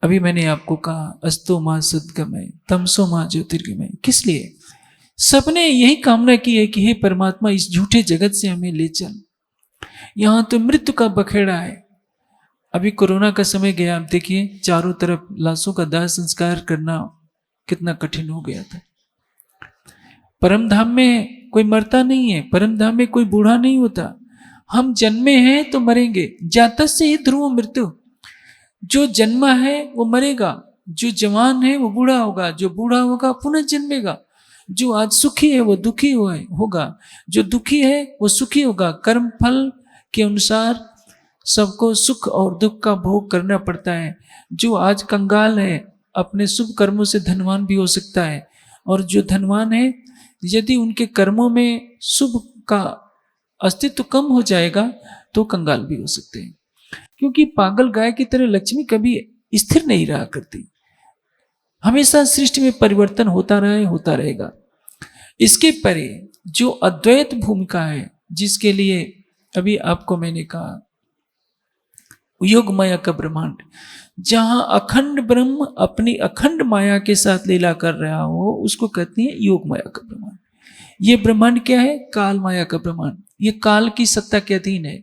अभी मैंने आपको कहा अस्तो मां सद्गमय तमसो मां ज्योतिर्गमय। किस लिए? सबने यही कामना की है कि हे परमात्मा, इस झूठे जगत से हमें ले चल। यहां तो मृत्यु का बखेड़ा है। अभी कोरोना का समय गया, आप देखिए चारों तरफ लाशों का दाह संस्कार करना कितना कठिन हो गया था। परम धाम में कोई मरता नहीं है, परम धाम में कोई बूढ़ा नहीं होता। हम जन्मे हैं तो मरेंगे, जातस्य ही ध्रुव मृत्यु। जो जन्मा है वो मरेगा, जो जवान है वो बूढ़ा होगा, जो बूढ़ा होगा पुनः जन्मेगा, जो आज सुखी है वो दुखी होगा, जो दुखी है वो सुखी होगा। कर्म फल के अनुसार सबको सुख और दुख का भोग करना पड़ता है। जो आज कंगाल है अपने शुभ कर्मों से धनवान भी हो सकता है, और जो धनवान है यदि उनके कर्मों में शुभ का अस्तित्व कम हो जाएगा तो कंगाल भी हो सकते हैं। क्योंकि पागल गाय की तरह लक्ष्मी कभी स्थिर नहीं रहा करती, हमेशा सृष्टि में परिवर्तन होता रहेगा। इसके परे जो अद्वैत भूमिका है, जिसके लिए अभी आपको मैंने कहा योग माया का ब्रह्मांड, जहां अखंड ब्रह्म अपनी अखंड माया के साथ लीला कर रहा हो, उसको कहते हैं योग माया का ब्रह्मांड। ये ब्रह्मांड क्या है? काल माया का ब्रह्मांड। ये काल की सत्ता के अधीन है।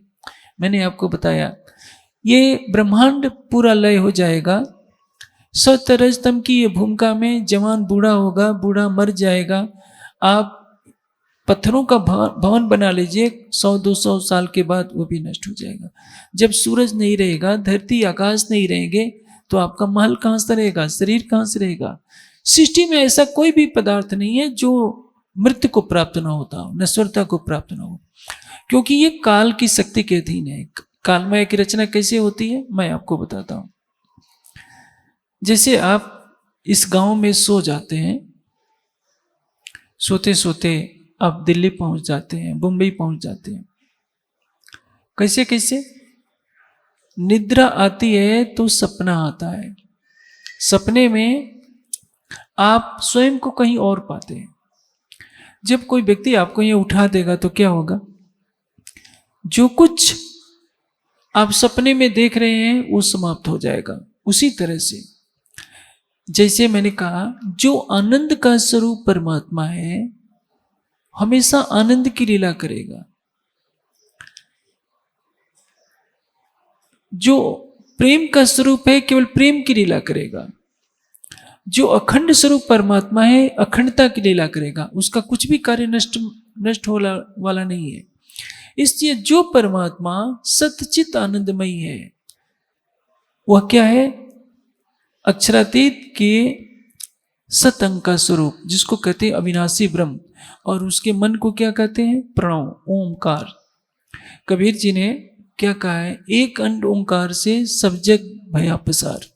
मैंने आपको बताया ये ब्रह्मांड पूरा लय हो जाएगा। सतरजतम की ये भूमिका में जवान बूढ़ा होगा, बूढ़ा मर जाएगा। आप पत्थरों का भवन बना लीजिए, 100-200 साल के बाद वो भी नष्ट हो जाएगा। जब सूरज नहीं रहेगा, धरती आकाश नहीं रहेंगे, तो आपका महल कहाँ से रहेगा, शरीर कहाँ से रहेगा? सृष्टि में ऐसा कोई भी पदार्थ नहीं है जो मृत्यु को प्राप्त न होता हो, नश्वरता को प्राप्त न हो, क्योंकि ये काल की शक्ति के अधीन है। कालमय की रचना कैसे होती है मैं आपको बताता हूं। जैसे आप इस गांव में सो जाते हैं, सोते सोते आप दिल्ली पहुंच जाते हैं, मुंबई पहुंच जाते हैं। कैसे कैसे? निद्रा आती है तो सपना आता है। सपने में आप स्वयं को कहीं और पाते हैं। जब कोई व्यक्ति आपको ये उठा देगा तो क्या होगा? जो कुछ आप सपने में देख रहे हैं वो समाप्त हो जाएगा। उसी तरह से जैसे मैंने कहा, जो आनंद का स्वरूप परमात्मा है हमेशा आनंद की लीला करेगा। जो प्रेम का स्वरूप है केवल प्रेम की लीला करेगा। जो अखंड स्वरूप परमात्मा है अखंडता की लीला करेगा। उसका कुछ भी कार्य नष्ट होने वाला नहीं है। इसलिए जो परमात्मा सतचित आनंदमयी है वह क्या है? अक्षरातीत के सतंग का स्वरूप, जिसको कहते हैं अविनाशी ब्रह्म। और उसके मन को क्या कहते हैं? प्रणव, ओंकार। कबीर जी ने क्या कहा है? एक अंड ओंकार से सब जग भया पसार।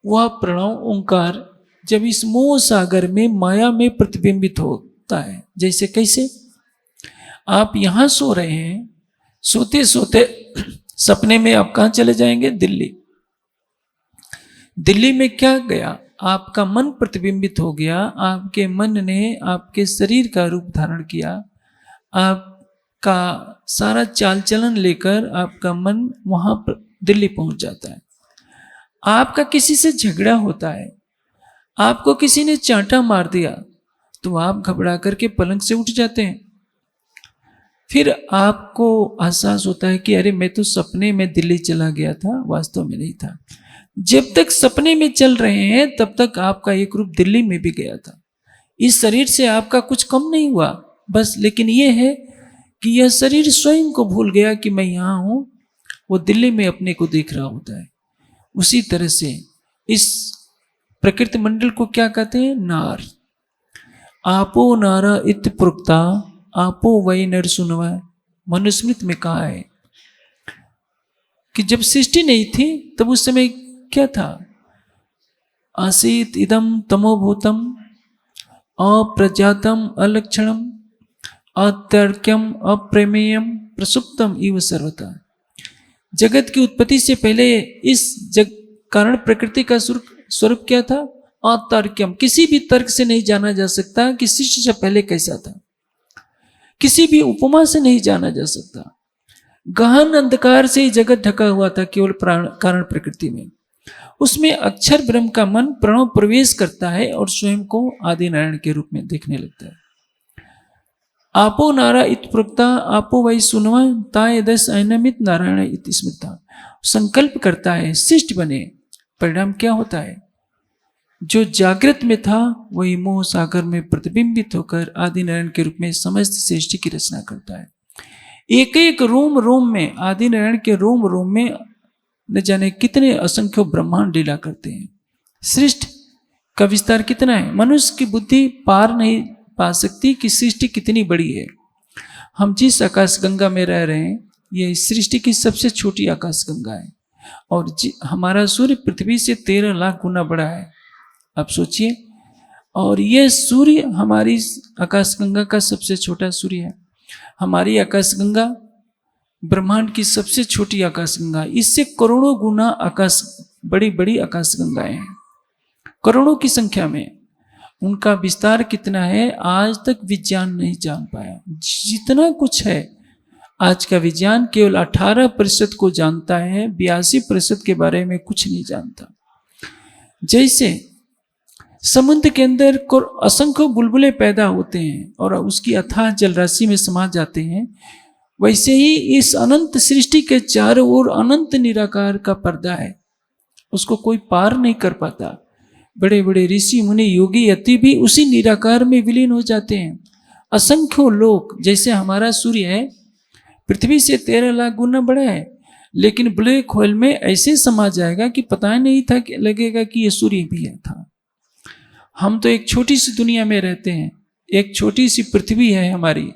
वह प्रणव ओंकार जब इस मोह सागर में माया में प्रतिबिंबित होता है। जैसे कैसे? आप यहां सो रहे हैं, सोते सोते सपने में आप कहां चले जाएंगे? दिल्ली। दिल्ली में क्या गया? आपका मन प्रतिबिंबित हो गया। आपके मन ने आपके शरीर का रूप धारण किया। आपका सारा चाल चलन लेकर आपका मन वहां पर दिल्ली पहुंच जाता है। आपका किसी से झगड़ा होता है, आपको किसी ने चांटा मार दिया तो आप घबरा करके पलंग से उठ जाते हैं। फिर आपको एहसास होता है कि अरे मैं तो सपने में दिल्ली चला गया था, वास्तव में नहीं था। जब तक सपने में चल रहे हैं तब तक आपका एक रूप दिल्ली में भी गया था। इस शरीर से आपका कुछ कम नहीं हुआ बस, लेकिन यह है कि यह शरीर स्वयं को भूल गया कि मैं यहाँ हूँ। वो दिल्ली में अपने को देख रहा होता है। उसी तरह से इस प्रकृति मंडल को क्या कहते हैं? नार। आपो नारा इत प्रोक्ता आपो वही नर सुनवा। मनुस्मृति में कहा है कि जब सृष्टि नहीं थी तब उस समय क्या था? आसीत इदम तमोभूतम अप्रजातम अलक्षणम अतर्क्यम अप्रमेयम प्रसुप्तम इव सर्वथा। जगत की उत्पत्ति से पहले इस कारण प्रकृति का स्वरूप क्या था? अतर्क्यम। किसी भी तर्क से नहीं जाना जा सकता कि सृष्टि से पहले कैसा था। किसी भी उपमा से नहीं जाना जा सकता। गहन अंधकार से ही जगत ढका हुआ था केवल कारण प्रकृति में। उसमें अक्षर ब्रह्म का मन प्रणव प्रवेश करता है और स्वयं को आदि नारायण के रूप में देखने लगता है। आपो नारा इत प्रोक्ता आपो वही सुनवा ताय दस अनमित नारायण इत स्मृता। संकल्प करता है सृष्टि बने। परिणाम क्या होता है? जो जागृत में था वही मोह सागर में प्रतिबिंबित होकर आदि नारायण के रूप में समस्त सृष्टि की रचना करता है। एक एक रोम रोम में, आदि नारायण के रोम रोम में न जाने कितने असंख्य ब्रह्मांड लीला करते हैं। सृष्टि का विस्तार कितना है, मनुष्य की बुद्धि पार नहीं पा सकती कि सृष्टि कितनी बड़ी है। हम जिस आकाश गंगा में रह रहे हैं, ये सृष्टि की सबसे छोटी आकाश गंगा है, और हमारा सूर्य पृथ्वी से 13 लाख गुना बड़ा है। आप सोचिए, और ये सूर्य हमारी आकाश गंगा का सबसे छोटा सूर्य है। हमारी आकाश गंगा ब्रह्मांड की सबसे छोटी आकाश गंगा, इससे करोड़ों गुना आकाश, बड़ी बड़ी आकाश गंगाएं हैं, करोड़ों की संख्या में। उनका विस्तार कितना है आज तक विज्ञान नहीं जान पाया। जितना कुछ है आज का विज्ञान केवल 18% को जानता है, 82% के बारे में कुछ नहीं जानता। जैसे समुद्र के अंदर असंख्य बुलबुले पैदा होते हैं और उसकी अथाह जलराशि में समा जाते हैं, वैसे ही इस अनंत सृष्टि के चारों ओर अनंत निराकार का पर्दा है, उसको कोई पार नहीं कर पाता। बड़े बड़े ऋषि मुनि योगी यति भी उसी निराकार में विलीन हो जाते हैं। असंख्यों लोग, जैसे हमारा सूर्य है पृथ्वी से 13 लाख गुना बड़ा है, लेकिन ब्लैक होल में ऐसे समा जाएगा कि पता नहीं था कि लगेगा कि ये सूर्य भी है था। हम तो एक छोटी सी दुनिया में रहते हैं, एक छोटी सी पृथ्वी है हमारी।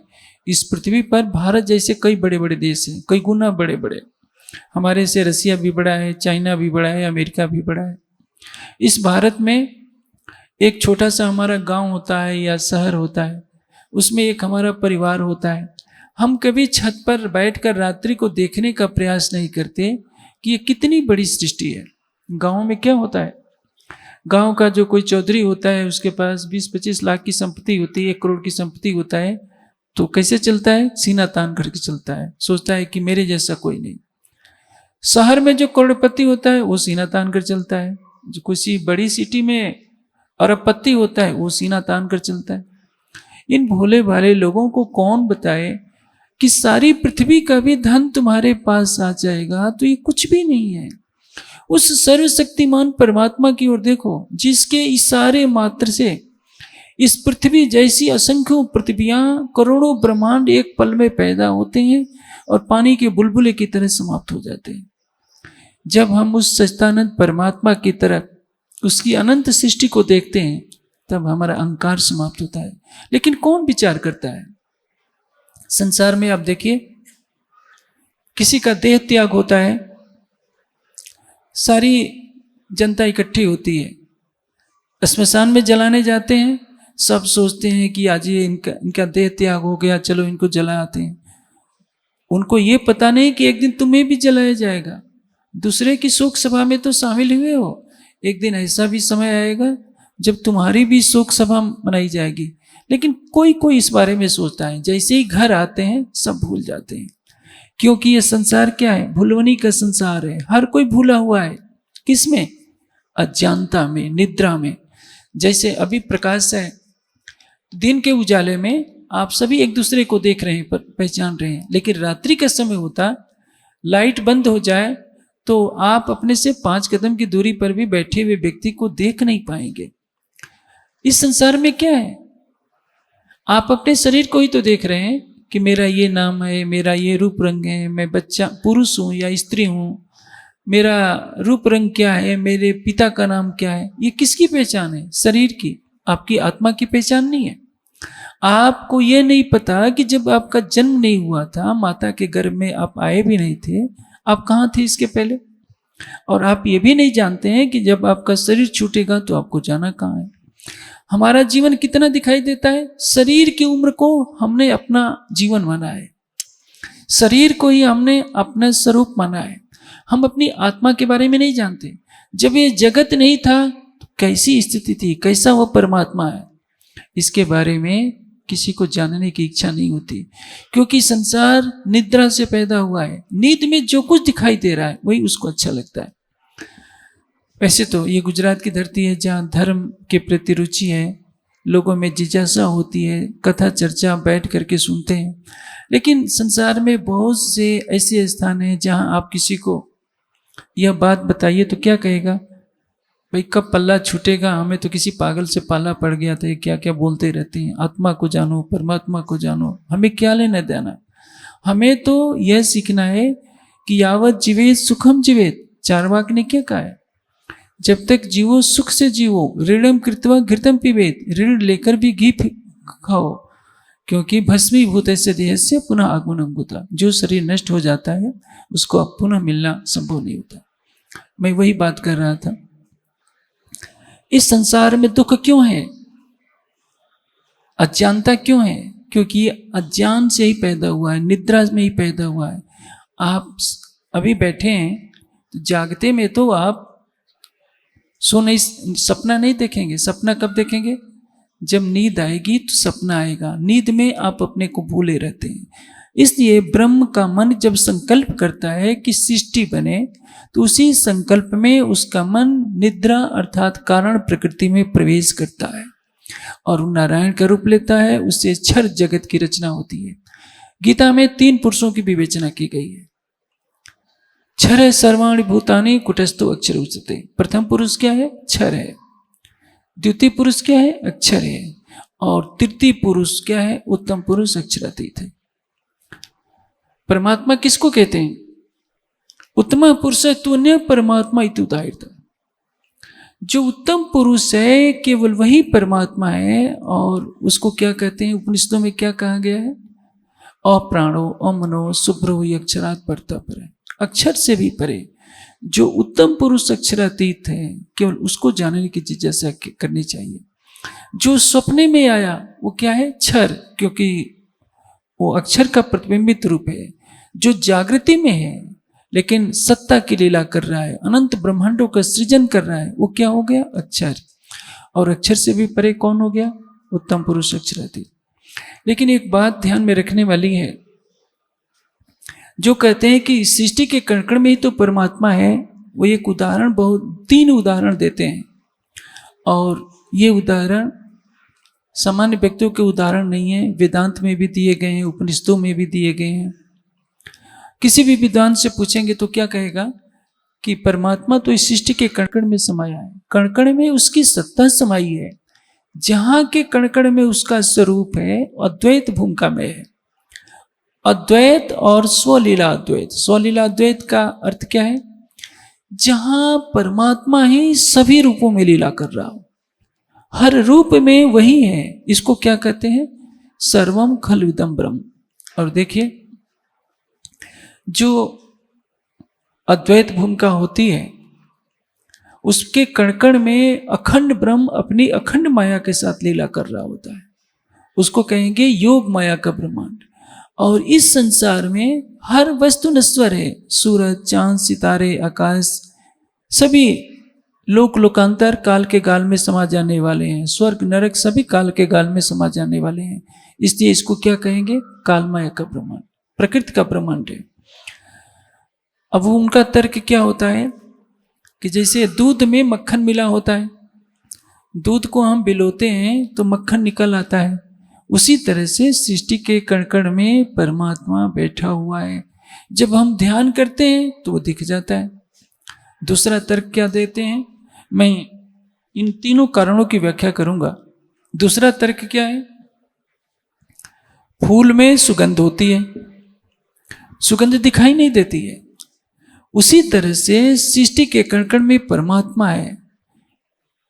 इस पृथ्वी पर भारत जैसे कई बड़े बड़े देश हैं, कई गुना बड़े बड़े। हमारे से रसिया भी बड़ा है, चाइना भी बड़ा है, अमेरिका भी बड़ा है। इस भारत में एक छोटा सा हमारा गांव होता है या शहर होता है, उसमें एक हमारा परिवार होता है। हम कभी छत पर बैठकर रात्रि को देखने का प्रयास नहीं करते कि ये कितनी बड़ी सृष्टि है। गांव में क्या होता है, गांव का जो कोई चौधरी होता है उसके पास 20-25 लाख की संपत्ति होती है, 1 करोड़ की संपत्ति होता है, तो कैसे चलता है, सीना तान करके चलता है, सोचता है कि मेरे जैसा कोई नहीं। शहर में जो करोड़पति होता है वो सीना तान कर चलता है, जो किसी बड़ी सिटी में अरबपति होता है वो सीना तान कर चलता है। इन भोले भाले लोगों को कौन बताए कि सारी पृथ्वी का भी धन तुम्हारे पास आ जाएगा, तो ये कुछ भी नहीं है। उस सर्वशक्तिमान परमात्मा की ओर देखो, जिसके इशारे मात्र से इस पृथ्वी जैसी असंख्यों पृथ्वियां, करोड़ों ब्रह्मांड एक पल में पैदा होते हैं और पानी के बुलबुले की तरह समाप्त हो जाते हैं। जब हम उस सच्चिदानंद परमात्मा की तरफ, उसकी अनंत सृष्टि को देखते हैं, तब हमारा अहंकार समाप्त होता है। लेकिन कौन विचार करता है? संसार में आप देखिए, किसी का देह त्याग होता है, सारी जनता इकट्ठी होती है, श्मशान में जलाने जाते हैं, सब सोचते हैं कि आज ये इनका देह त्याग हो गया, चलो इनको जलाते हैं। उनको ये पता नहीं कि एक दिन तुम्हें भी जलाया जाएगा। दूसरे की शोक सभा में तो शामिल हुए हो, एक दिन ऐसा भी समय आएगा जब तुम्हारी भी शोक सभा मनाई जाएगी। लेकिन कोई कोई इस बारे में सोचता है, जैसे ही घर आते हैं सब भूल जाते हैं, क्योंकि ये संसार क्या है, भुलवनी का संसार है। हर कोई भूला हुआ है, किसमें? अज्ञानता में, निद्रा में। जैसे अभी प्रकाश है, दिन के उजाले में आप सभी एक दूसरे को देख रहे हैं, पहचान रहे हैं, लेकिन रात्रि का समय होता, लाइट बंद हो जाए तो आप अपने से 5 कदम की दूरी पर भी बैठे हुए व्यक्ति को देख नहीं पाएंगे। इस संसार में क्या है, आप अपने शरीर को ही तो देख रहे हैं कि मेरा ये नाम है, मेरा ये रूप रंग है, मैं बच्चा पुरुष हूँ या स्त्री हूँ, मेरा रूप रंग क्या है, मेरे पिता का नाम क्या है। ये किसकी पहचान है? शरीर की, आपकी आत्मा की पहचान नहीं है। आपको ये नहीं पता कि जब आपका जन्म नहीं हुआ था, माता के गर्भ में आप आए भी नहीं थे, आप कहाँ थे इसके पहले। और आप ये भी नहीं जानते हैं कि जब आपका शरीर छूटेगा तो आपको जाना कहाँ है। हमारा जीवन कितना दिखाई देता है, शरीर की उम्र को हमने अपना जीवन माना है, शरीर को ही हमने अपना स्वरूप माना है। हम अपनी आत्मा के बारे में नहीं जानते। जब ये जगत नहीं था तो कैसी स्थिति थी, कैसा वो परमात्मा है, इसके बारे में किसी को जानने की इच्छा नहीं होती, क्योंकि संसार निद्रा से पैदा हुआ है। नींद में जो कुछ दिखाई दे रहा है वही उसको अच्छा लगता है। वैसे तो ये गुजरात की धरती है जहाँ धर्म के प्रति रुचि है, लोगों में जिज्ञासा होती है, कथा चर्चा बैठ करके सुनते हैं। लेकिन संसार में बहुत से ऐसे स्थान हैं जहाँ आप किसी को यह बात बताइए तो क्या कहेगा, भाई कब पल्ला छूटेगा, हमें तो किसी पागल से पाला पड़ गया था, क्या क्या बोलते रहते हैं, आत्मा को जानो, परमात्मा को जानो, हमें क्या लेना देना। हमें तो यह सीखना है कि यावत जीवेत सुखम जीवेत, चार्वाक ने क्या कहा है, जब तक जीवो सुख से जीवो, ऋणम कृत्वा घृतम पिबेत, ऋण लेकर भी घी खाओ, क्योंकि भस्मीभूत से देह से पुनः आगमनम होता, जो शरीर नष्ट हो जाता है उसको अब पुनः मिलना संभव नहीं होता। मैं वही बात कर रहा था, इस संसार में दुख क्यों है, अज्ञानता क्यों है, क्योंकि ये अज्ञान से ही पैदा हुआ है, निद्रा में ही पैदा हुआ है। आप अभी बैठे हैं तो जागते में तो आप सो नहीं, सपना नहीं देखेंगे। सपना कब देखेंगे, जब नींद आएगी तो सपना आएगा, नींद में आप अपने को भूले रहते हैं। इसलिए ब्रह्म का मन जब संकल्प करता है कि सृष्टि बने, तो उसी संकल्प में उसका मन निद्रा अर्थात कारण प्रकृति में प्रवेश करता है और नारायण का रूप लेता है, उससे क्षर जगत की रचना होती है। गीता में 3 पुरुषों की विवेचना की गई है। क्षर सर्वाणि भूतानि कुटस्थो अक्षर उच्यते। प्रथम पुरुष क्या है, क्षर है। द्वितीय पुरुष क्या है, अक्षर है। और तृतीय पुरुष क्या है, उत्तम पुरुष अक्षरातीत है। परमात्मा किसको कहते हैं, उत्तम पुरुष तुन्य परमात्मा इति उदाहृत। जो उत्तम पुरुष है केवल वही परमात्मा है। और उसको क्या कहते हैं, उपनिषदों में क्या कहा गया है, अप्राणो अमनो शुभ्रो अक्षरात् परतः परे, अक्षर से भी परे। जो उत्तम पुरुष अक्षरातीत है, केवल उसको जानने की जिज्ञासा करनी चाहिए। जो सपने में आया वो क्या है, क्षर, क्योंकि वो अक्षर का प्रतिबिंबित रूप है। जो जागृति में है लेकिन सत्ता की लीला कर रहा है, अनंत ब्रह्मांडों का सृजन कर रहा है, वो क्या हो गया, अक्षर। और अक्षर से भी परे कौन हो गया, उत्तम पुरुष अक्षरातीत। लेकिन एक बात ध्यान में रखने वाली है, जो कहते हैं कि सृष्टि के कण कण में ही तो परमात्मा है, वो एक उदाहरण, बहुत 3 उदाहरण देते हैं। और ये उदाहरण सामान्य व्यक्तियों के उदाहरण नहीं है, वेदांत में भी दिए गए हैं, उपनिषदों में भी दिए गए हैं। किसी भी विद्वान से पूछेंगे तो क्या कहेगा कि परमात्मा तो इस सृष्टि के कण कण में समाया है, कण कण में उसकी सत्ता समाई है। जहां के कण कण में उसका स्वरूप है, अद्वैत भूमिका में है। अद्वैत और स्वलीला अद्वैत। स्वलीला अद्वैत का अर्थ क्या है, जहां परमात्मा ही सभी रूपों में लीला कर रहा हो, हर रूप में वही है। इसको क्या कहते हैं, सर्वम खलविदम ब्रह्म। और देखिए, जो अद्वैत भूमिका होती है, उसके कण कण में अखंड ब्रह्म अपनी अखंड माया के साथ लीला कर रहा होता है, उसको कहेंगे योग माया का ब्रह्मांड। और इस संसार में हर वस्तु नश्वर है, सूरज चांद सितारे आकाश सभी लोक लोकांतर काल के गाल में समा जाने वाले हैं, स्वर्ग नरक सभी काल के गाल में समा जाने वाले हैं। इसलिए इसको क्या कहेंगे, काल माया का ब्रह्मांड, प्रकृति का ब्रह्मांड है। अब उनका तर्क क्या होता है कि जैसे दूध में मक्खन मिला होता है, दूध को हम बिलोते हैं तो मक्खन निकल आता है, उसी तरह से सृष्टि के कण कण में परमात्मा बैठा हुआ है। जब हम ध्यान करते हैं तो वो दिख जाता है। दूसरा तर्क क्या देते हैं, मैं इन तीनों कारणों की व्याख्या करूंगा। दूसरा तर्क क्या है, फूल में सुगंध होती है, सुगंध दिखाई नहीं देती है। उसी तरह से सृष्टि के कण कण में परमात्मा है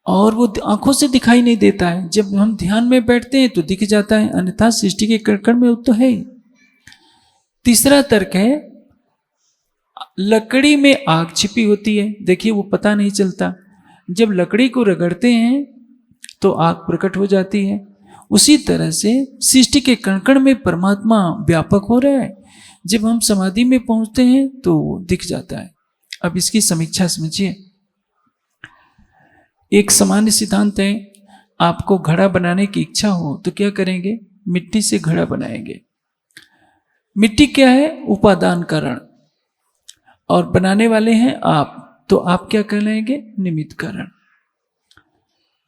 और वो आंखों से दिखाई नहीं देता है। जब हम ध्यान में बैठते हैं तो दिख जाता है, अन्यथा सृष्टि के कण कण में वो तो है ही। तीसरा तर्क है, लकड़ी में आग छिपी होती है, देखिए वो पता नहीं चलता, जब लकड़ी को रगड़ते हैं तो आग प्रकट हो जाती है। उसी तरह से सृष्टि के कण कण में परमात्मा व्यापक हो रहा है, जब हम समाधि में पहुंचते हैं तो दिख जाता है। अब इसकी समीक्षा समझिए। एक सामान्य सिद्धांत है, आपको घड़ा बनाने की इच्छा हो तो क्या करेंगे, मिट्टी से घड़ा बनाएंगे। मिट्टी क्या है, उपादान कारण, और बनाने वाले हैं आप, तो आप क्या कहलाएंगे, निमित्त कारण।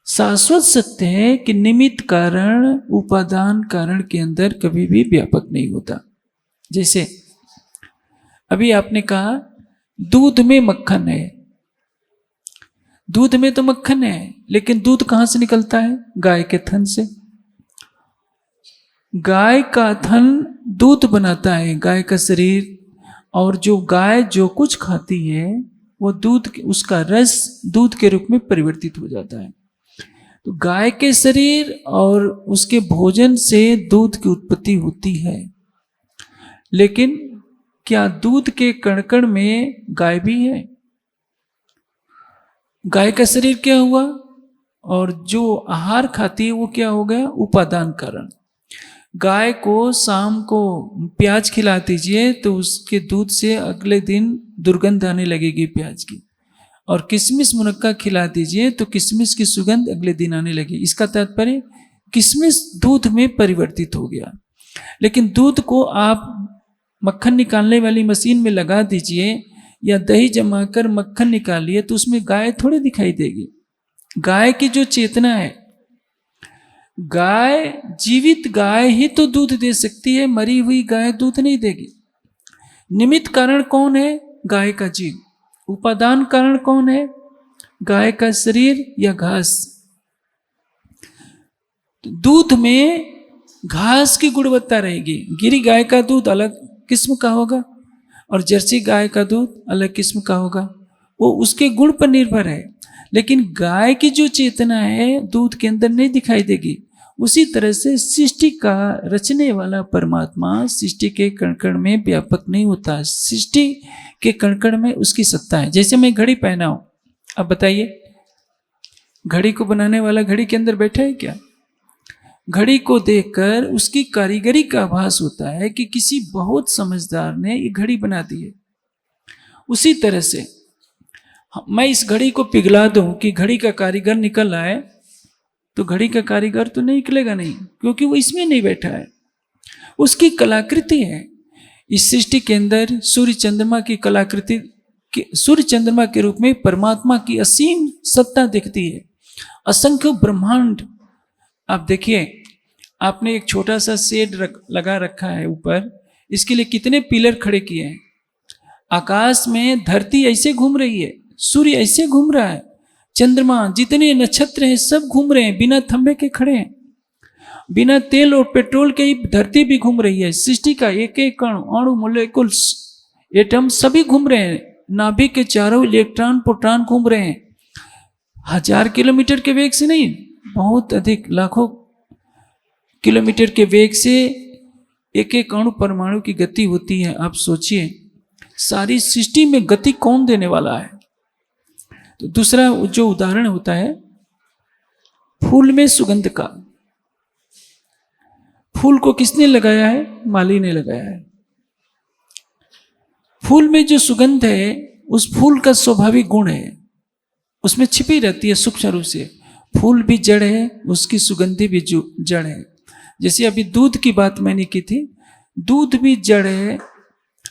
शाश्वत सत्य है कि निमित्त कारण उपादान कारण के अंदर कभी भी व्यापक नहीं होता। जैसे अभी आपने कहा दूध में मक्खन है, दूध में तो मक्खन है, लेकिन दूध कहां से निकलता है, गाय के थन से। गाय का थन दूध बनाता है गाय का शरीर, और जो गाय जो कुछ खाती है वो दूध, उसका रस दूध के रूप में परिवर्तित हो जाता है। तो गाय के शरीर और उसके भोजन से दूध की उत्पत्ति होती है। लेकिन क्या दूध के कण कण में गाय भी है? गाय का शरीर क्या हुआ, और जो आहार खाती है वो क्या हो गया? उपादान कारण। गाय को शाम को प्याज खिला दीजिए तो उसके दूध से अगले दिन दुर्गंध आने लगेगी प्याज की, और किशमिश मुनक्का खिला दीजिए तो किशमिश की सुगंध अगले दिन आने लगी। इसका तात्पर्य किशमिश दूध में परिवर्तित हो गया। लेकिन दूध को आप मक्खन निकालने वाली मशीन में लगा दीजिए या दही जमाकर मक्खन निकालिए तो उसमें गाय थोड़ी दिखाई देगी। गाय की जो चेतना है, गाय, जीवित गाय ही तो दूध दे सकती है, मरी हुई गाय दूध नहीं देगी। निमित्त कारण कौन है? गाय का जीव। उपादान कारण कौन है? गाय का शरीर या घास। दूध में घास की गुणवत्ता रहेगी। गिरी गाय का दूध अलग किस्म का होगा और जर्सी गाय का दूध अलग किस्म का होगा, वो उसके गुण पर निर्भर है। लेकिन गाय की जो चेतना है दूध के अंदर नहीं दिखाई देगी। उसी तरह से सृष्टि का रचने वाला परमात्मा सृष्टि के कण कण में व्यापक नहीं होता, सृष्टि के कण कण में उसकी सत्ता है। जैसे मैं घड़ी पहना हूं, अब बताइए घड़ी को बनाने वाला घड़ी के अंदर बैठा है क्या? घड़ी को देखकर उसकी कारीगरी का आभास होता है कि किसी बहुत समझदार ने ये घड़ी बना दी है। उसी तरह से मैं इस घड़ी को पिघला दूं कि घड़ी का कारीगर निकल आए तो घड़ी का कारीगर तो नहीं निकलेगा, नहीं, क्योंकि वो इसमें नहीं बैठा है। उसकी कलाकृति है। इस सृष्टि के अंदर सूर्य चंद्रमा की कलाकृति, सूर्य चंद्रमा के रूप में परमात्मा की असीम सत्ता दिखती है। असंख्य ब्रह्मांड। आप देखिए, आपने एक छोटा सा शेड लगा रखा है ऊपर, इसके लिए कितने पिलर खड़े किए हैं। आकाश में धरती ऐसे घूम रही है, सूर्य ऐसे घूम रहा है, चंद्रमा, जितने नक्षत्र हैं सब घूम रहे हैं, बिना थंबे के खड़े हैं। बिना तेल और पेट्रोल के ही धरती भी घूम रही है। सृष्टि का एक एक कण, अणु, मोलेकुल्स, एटम सभी घूम रहे हैं। नाभिक के चारों इलेक्ट्रॉन प्रोटॉन घूम रहे हैं। 1000 किलोमीटर के वेग से नहीं, बहुत अधिक, लाखों किलोमीटर के वेग से एक एक अणु परमाणु की गति होती है। आप सोचिए, सारी सृष्टि में गति कौन देने वाला है? तो दूसरा जो उदाहरण होता है फूल में सुगंध का। फूल को किसने लगाया है? माली ने लगाया है। फूल में जो सुगंध है उस फूल का स्वाभाविक गुण है, उसमें छिपी रहती है सूक्ष्म रूप से। फूल भी जड़ है, उसकी सुगंधी भी जड़ है। जैसे अभी दूध की बात मैंने की थी, दूध भी जड़ है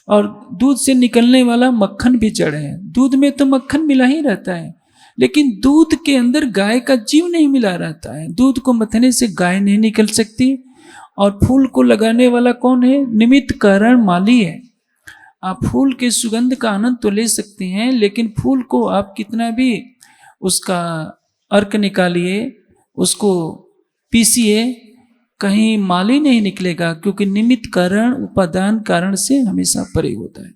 और दूध से निकलने वाला मक्खन भी जड़ है। दूध में तो मक्खन मिला ही रहता है, लेकिन दूध के अंदर गाय का जीव नहीं मिला रहता है। दूध को मथने से गाय नहीं निकल सकती। और फूल को लगाने वाला कौन है? निमित्त कारण माली है। आप फूल के सुगंध का आनंद तो ले सकते हैं, लेकिन फूल को आप कितना भी उसका अर्क निकालिए, उसको पीसिए, कहीं माली नहीं निकलेगा, क्योंकि निमित्त कारण उपादान कारण से हमेशा परे होता है।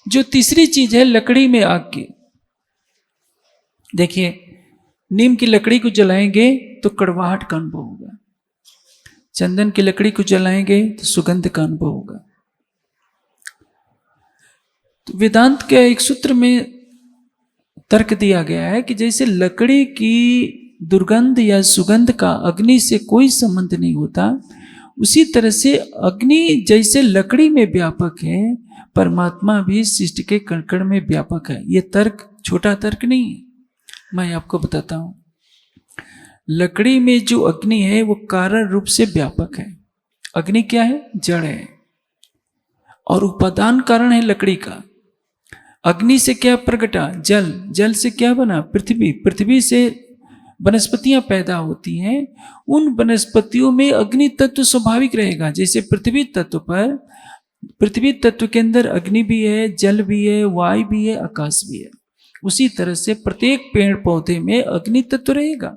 जो तीसरी चीज है लकड़ी में आग की। देखिए, नीम की लकड़ी को जलाएंगे तो कड़वाहट का अनुभव होगा, चंदन की लकड़ी को जलाएंगे तो सुगंध का अनुभव होगा। तो वेदांत के एक सूत्र में तर्क दिया गया है कि जैसे लकड़ी की दुर्गंध या सुगंध का अग्नि से कोई संबंध नहीं होता, उसी तरह से अग्नि जैसे लकड़ी में व्यापक है, परमात्मा भी सृष्टि के कण कण में व्यापक है। ये तर्क छोटा तर्क नहीं है, मैं आपको बताता हूं। लकड़ी में जो अग्नि है वो कारण रूप से व्यापक है। अग्नि क्या है? जड़ है और उपादान कारण है लकड़ी का। अग्नि से क्या प्रगटा? जल। जल से क्या बना? पृथ्वी। पृथ्वी से वनस्पतियां पैदा होती हैं। उन वनस्पतियों में अग्नि तत्व स्वाभाविक रहेगा। जैसे पृथ्वी तत्व पर, पृथ्वी तत्व के अंदर अग्नि भी है, जल भी है, वायु भी है, आकाश भी है। उसी तरह से प्रत्येक पेड़ पौधे में अग्नि तत्व रहेगा।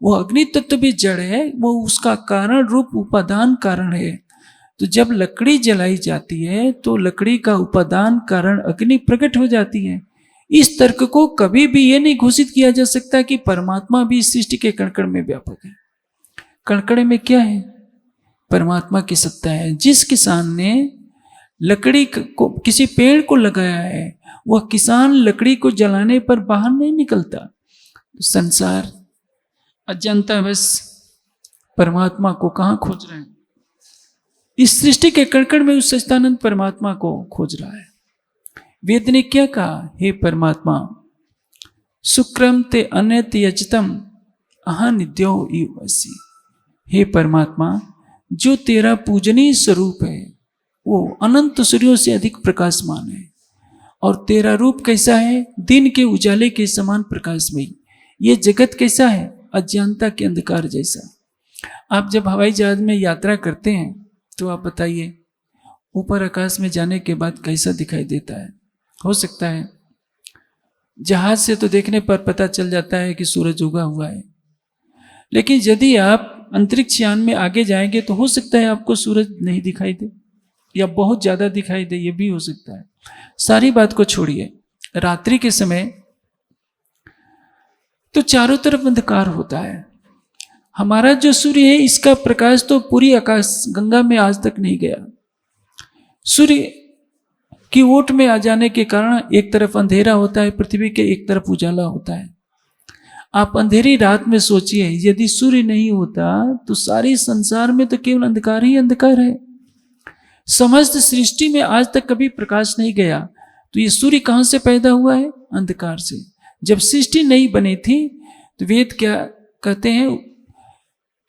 वो अग्नि तत्व भी जड़ है, वो उसका कारण रूप उपादान कारण है। तो जब लकड़ी जलाई जाती है तो लकड़ी का उपादान कारण अग्नि प्रकट हो जाती है। इस तर्क को कभी भी यह नहीं घोषित किया जा सकता कि परमात्मा भी इस सृष्टि के कणकण में व्यापक है। कणकण में क्या है? परमात्मा की सत्ता है। जिस किसान ने लकड़ी को, किसी पेड़ को लगाया है, वह किसान लकड़ी को जलाने पर बाहर नहीं निकलता। संसार अजंता बस परमात्मा को कहां खोज रहे हैं? इस सृष्टि के कणकण में उस सच्चिदानंद परमात्मा को खोज रहा है। वेद ने क्या कहा? हे परमात्मा, शुक्रम ते अनत यजतम अहनिद्यो इवसी। हे परमात्मा, जो तेरा पूजनीय स्वरूप है वो अनंत सूर्यों से अधिक प्रकाशमान है, और तेरा रूप कैसा है? दिन के उजाले के समान प्रकाशमयी। ये जगत कैसा है? अज्ञानता के अंधकार जैसा। आप जब हवाई जहाज में यात्रा करते हैं तो आप बताइए, ऊपर आकाश में जाने के बाद कैसा दिखाई देता है? हो सकता है जहाज से तो देखने पर पता चल जाता है कि सूरज उगा हुआ है, लेकिन यदि आप अंतरिक्ष यान में आगे जाएंगे तो हो सकता है आपको सूरज नहीं दिखाई दे, या बहुत ज्यादा दिखाई दे, ये भी हो सकता है। सारी बात को छोड़िए, रात्रि के समय तो चारों तरफ अंधकार होता है। हमारा जो सूर्य है, इसका प्रकाश तो पूरी आकाश गंगा में आज तक नहीं गया। सूर्य की ओट में आ जाने के कारण एक तरफ अंधेरा होता है, पृथ्वी के एक तरफ उजाला होता है। आप अंधेरी रात में सोचिए, यदि सूर्य नहीं होता तो सारे संसार में तो केवल अंधकार ही अंधकार है। समस्त सृष्टि में आज तक कभी प्रकाश नहीं गया, तो ये सूर्य कहां से पैदा हुआ है? अंधकार से। जब सृष्टि नहीं बनी थी तो वेद क्या कहते हैं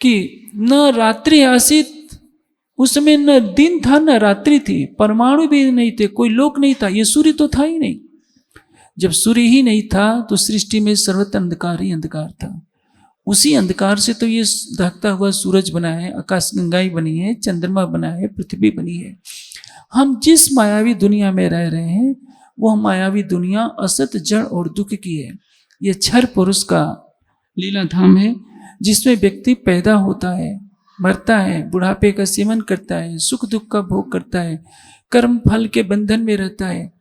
कि न रात्रि आसित, उसमें न दिन था न रात्रि थी, परमाणु भी नहीं थे, कोई लोक नहीं था, ये सूर्य तो था ही नहीं। जब सूर्य ही नहीं था तो सृष्टि में सर्वत्र अंधकार ही अंधकार था। उसी अंधकार से तो ये दहकता हुआ सूरज बना है, आकाश गंगाएं बनी है, चंद्रमा बना है, पृथ्वी बनी है। हम जिस मायावी दुनिया में रह रहे हैं वह मायावी दुनिया असत, जड़ और दुख की है। यह क्षर पुरुष का लीला धाम है, जिसमें व्यक्ति पैदा होता है, मरता है, बुढ़ापे का सेवन करता है, सुख दुख का भोग करता है, कर्म फल के बंधन में रहता है।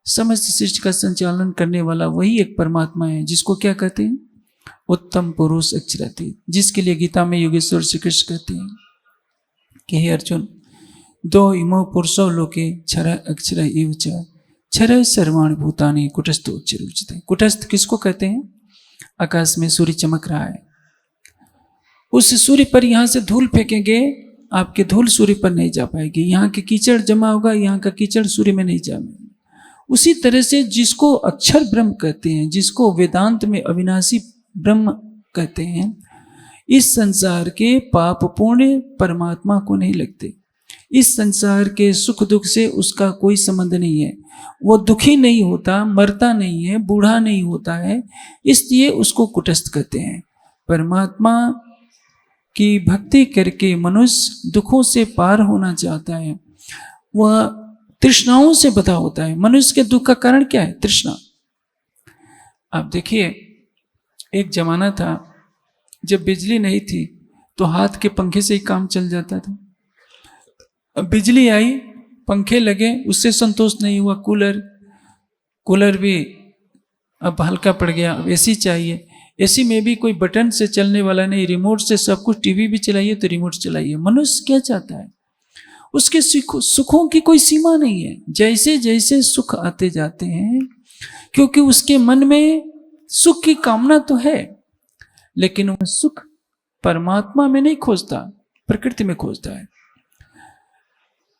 समस्त सृष्टि का संचालन करने वाला वही एक परमात्मा है, जिसको क्या कहते हैं? उत्तम पुरुष अक्षरातीत, जिसके लिए गीता में योगेश्वर श्री कृष्ण कहते हैं कि हे अर्जुन, दो इमो पुरुषो लोके क्षर अक्षर एव च क्षर सर्वाणि भूतानि कुटस्थ उच्चर उच्चते। कुटस्थ किसको कहते हैं? आकाश में सूर्य चमक रहा है, उस सूर्य पर यहाँ से धूल फेंकेंगे, आपके धूल सूर्य पर नहीं जा पाएगी। यहाँ के कीचड़ जमा होगा, यहाँ का कीचड़ सूर्य में नहीं जाएगा। उसी तरह से जिसको अक्षर ब्रह्म कहते हैं, जिसको वेदांत में अविनाशी ब्रह्म कहते हैं, इस संसार के पाप पुण्य परमात्मा को नहीं लगते। इस संसार के सुख दुख से उसका कोई संबंध नहीं है। वो दुखी नहीं होता, मरता नहीं है, बूढ़ा नहीं होता है, इसलिए उसको कुटस्थ कहते हैं। परमात्मा की भक्ति करके मनुष्य दुखों से पार होना चाहता है, वह तृष्णाओं से बधा होता है। मनुष्य के दुख का कारण क्या है? तृष्णा। आप देखिए, एक जमाना था जब बिजली नहीं थी तो हाथ के पंखे से ही काम चल जाता था। अब बिजली आई, पंखे लगे, उससे संतोष नहीं हुआ, कूलर भी अब हल्का पड़ गया, अब एसी चाहिए। एसी में भी कोई बटन से चलने वाला नहीं, रिमोट से सब कुछ। टीवी भी चलाइए तो रिमोट चलाइए। मनुष्य क्या चाहता है? उसके सुखों की कोई सीमा नहीं है। जैसे जैसे सुख आते जाते हैं, क्योंकि उसके मन में सुख की कामना तो है, लेकिन वह सुख परमात्मा में नहीं खोजता, प्रकृति में खोजता है।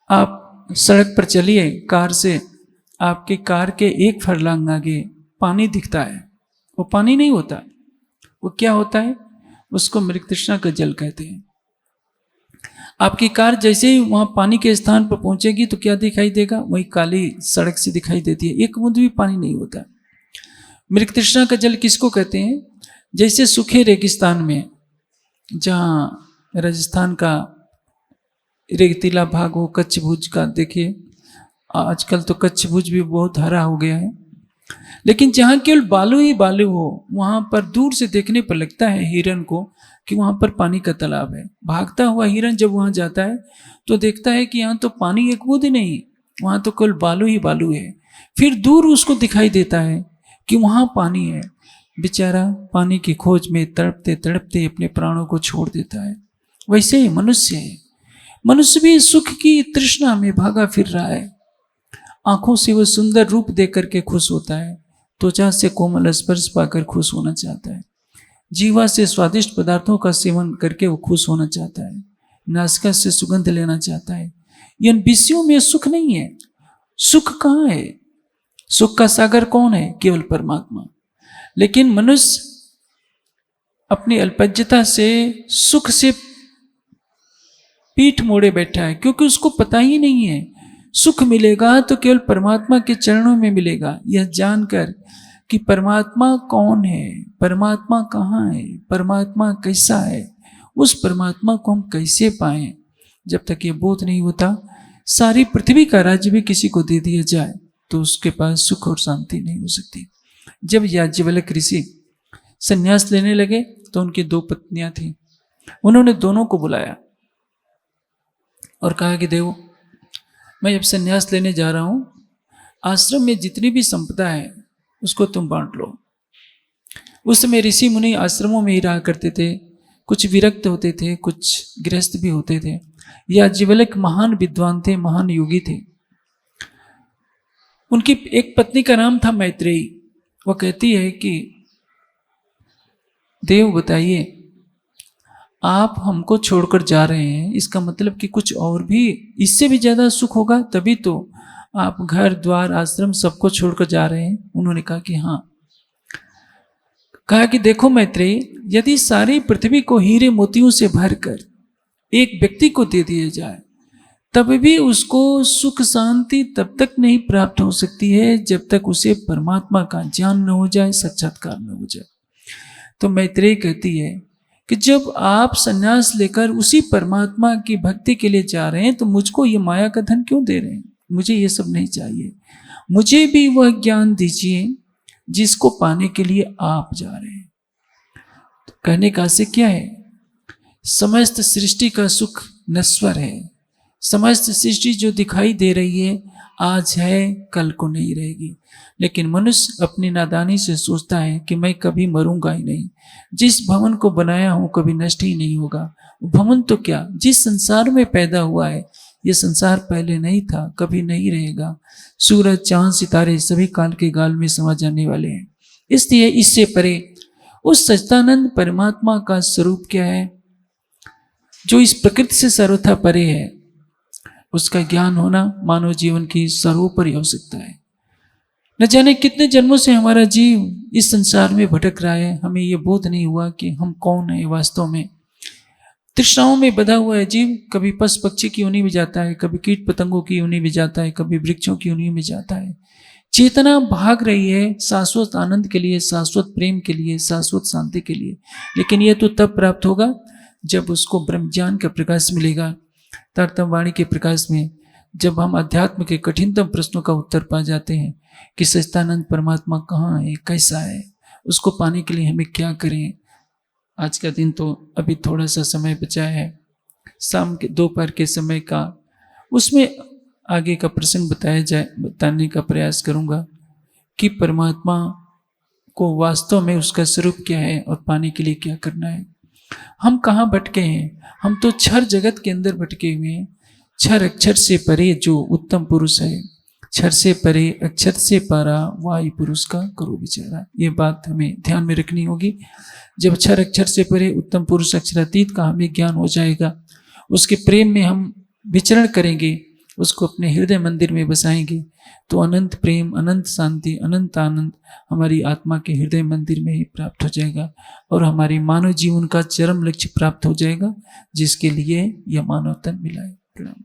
आप सड़क पर चलिए कार से, आपकी कार के एक फरलांग आगे पानी दिखता है, वो पानी नहीं होता, वो क्या होता है? उसको मृग तृष्णा का जल कहते हैं। आपकी कार जैसे ही वहां पानी के स्थान पर पहुंचेगी तो क्या दिखाई देगा? वही काली सड़क से दिखाई देती है, एक बूंद भी पानी नहीं होता। मृग तृष्णा का जल किसको कहते हैं? जैसे सूखे रेगिस्तान में, जहाँ राजस्थान का रेतीला भाग हो, कच्छ भुज का, देखिए आजकल तो कच्छ भुज भी बहुत हरा हो गया है। लेकिन जहाँ केवल बालू ही बालू हो, वहां पर दूर से देखने पर लगता है हिरन को कि वहां पर पानी का तालाब है। भागता हुआ हिरन जब वहां जाता है तो देखता है कि यहाँ तो पानी एक बूंद नहीं, वहां तो केवल बालू ही बालू है। फिर दूर उसको दिखाई देता है कि वहां पानी है। बेचारा पानी की खोज में तड़पते तड़पते अपने प्राणों को छोड़ देता है। वैसे ही मनुष्य है। मनुष्य भी सुख की तृष्णा में भागा फिर रहा है। आंखों से वो सुंदर रूप देख करके खुश होता है, त्वचा से कोमल स्पर्श पाकर खुश होना चाहता है, जीवा से स्वादिष्ट पदार्थों का सेवन करके वो खुश होना चाहता है, नासिका से सुगंध लेना चाहता है। इन विषयों में सुख नहीं है। सुख कहाँ है? सुख का सागर कौन है? केवल परमात्मा। लेकिन मनुष्य अपनी अल्पज्यता से सुख से पीठ मोड़े बैठा है, क्योंकि उसको पता ही नहीं है सुख मिलेगा तो केवल परमात्मा के चरणों में मिलेगा। यह जानकर कि परमात्मा कौन है, परमात्मा कहाँ है, परमात्मा कैसा है, उस परमात्मा को हम कैसे पाएं, जब तक ये बोध नहीं होता, सारी पृथ्वी का राज्य भी किसी को दे दिया जाए तो उसके पास सुख और शांति नहीं हो सकती। जब याज्ञवल्क्य ऋषि संन्यास लेने लगे तो उनकी 2 पत्नियां थीं। उन्होंने दोनों को बुलाया और कहा कि देव, मैं जब संन्यास लेने जा रहा हूं, आश्रम में जितनी भी संपदा है उसको तुम बांट लो। उस समय ऋषि मुनि आश्रमों में ही रहा करते थे, कुछ विरक्त होते थे, कुछ गृहस्थ भी होते थे। याज्ञवल्क्य महान विद्वान थे, महान योगी थे। उनकी एक पत्नी का नाम था मैत्रेयी। वह कहती है कि देव बताइए, आप हमको छोड़कर जा रहे हैं, इसका मतलब कि कुछ और भी इससे भी ज्यादा सुख होगा, तभी तो आप घर द्वार आश्रम सबको छोड़कर जा रहे हैं। उन्होंने कहा कि हाँ। कहा कि देखो मैत्रेयी, यदि सारी पृथ्वी को हीरे मोतियों से भरकर एक व्यक्ति को दे दिया जाए तब भी उसको सुख शांति तब तक नहीं प्राप्त हो सकती है जब तक उसे परमात्मा का ज्ञान न हो जाए, साक्षात्कार न हो जाए। तो मैत्रेयी कहती है कि जब आप संन्यास लेकर उसी परमात्मा की भक्ति के लिए जा रहे हैं तो मुझको ये माया का धन क्यों दे रहे हैं? मुझे ये सब नहीं चाहिए। मुझे भी वह ज्ञान दीजिए जिसको पाने के लिए आप जा रहे हैं। तो कहने का से क्या है? समस्त सृष्टि का सुख नश्वर है। समस्त सृष्टि जो दिखाई दे रही है आज है, कल को नहीं रहेगी। लेकिन मनुष्य अपनी नादानी से सोचता है कि मैं कभी मरूंगा ही नहीं, जिस भवन को बनाया हूं कभी नष्ट ही नहीं होगा। भवन तो क्या, जिस संसार में पैदा हुआ है ये संसार पहले नहीं था, कभी नहीं रहेगा। सूरज चांद सितारे सभी काल के गाल में समा जाने वाले हैं। इसलिए इससे परे उस सच्चिदानंद परमात्मा का स्वरूप क्या है जो इस प्रकृति से सर्वथा परे है, उसका ज्ञान होना मानव जीवन की सर्वोपरि आवश्यकता है। न जाने कितने जन्मों से हमारा जीव इस संसार में भटक रहा है, हमें यह बोध नहीं हुआ कि हम कौन है वास्तव में। तृष्णाओं में बधा हुआ है जीव, कभी पशु पक्षी की योनि में जाता है, कभी कीट पतंगों की योनि में जाता है, कभी वृक्षों की योनि में जाता है। चेतना भाग रही है शाश्वत आनंद के लिए, शाश्वत प्रेम के लिए, शाश्वत शांति के लिए। लेकिन यह तो तब प्राप्त होगा जब उसको ब्रह्म ज्ञान का प्रकाश मिलेगा, तारतम वाणी के प्रकाश में, जब हम अध्यात्म के कठिनतम प्रश्नों का उत्तर पा जाते हैं कि सच्चिदानंद परमात्मा कहाँ है, कैसा है, उसको पाने के लिए हमें क्या करें। आज का दिन तो अभी थोड़ा सा समय बचा है, शाम के दोपहर के समय का, उसमें आगे का प्रसंग बताने का प्रयास करूंगा कि परमात्मा को वास्तव में उसका स्वरूप क्या है और पाने के लिए क्या करना है। हम कहाँ भटके हैं? हम तो क्षर जगत के अंदर भटके हुए हैं। क्षर अक्षर से परे जो उत्तम पुरुष है, क्षर से परे अक्षर से पारा वायु पुरुष का करो विचारा। ये बात हमें ध्यान में रखनी होगी। जब क्षर अक्षर से परे उत्तम पुरुष अक्षरातीत का हमें ज्ञान हो जाएगा, उसके प्रेम में हम विचरण करेंगे, उसको अपने हृदय मंदिर में बसाएंगे, तो अनंत प्रेम, अनंत शांति, अनंत आनंद हमारी आत्मा के हृदय मंदिर में ही प्राप्त हो जाएगा और हमारी मानव जीवन का चरम लक्ष्य प्राप्त हो जाएगा, जिसके लिए यह मानव तन मिला है। प्रणाम।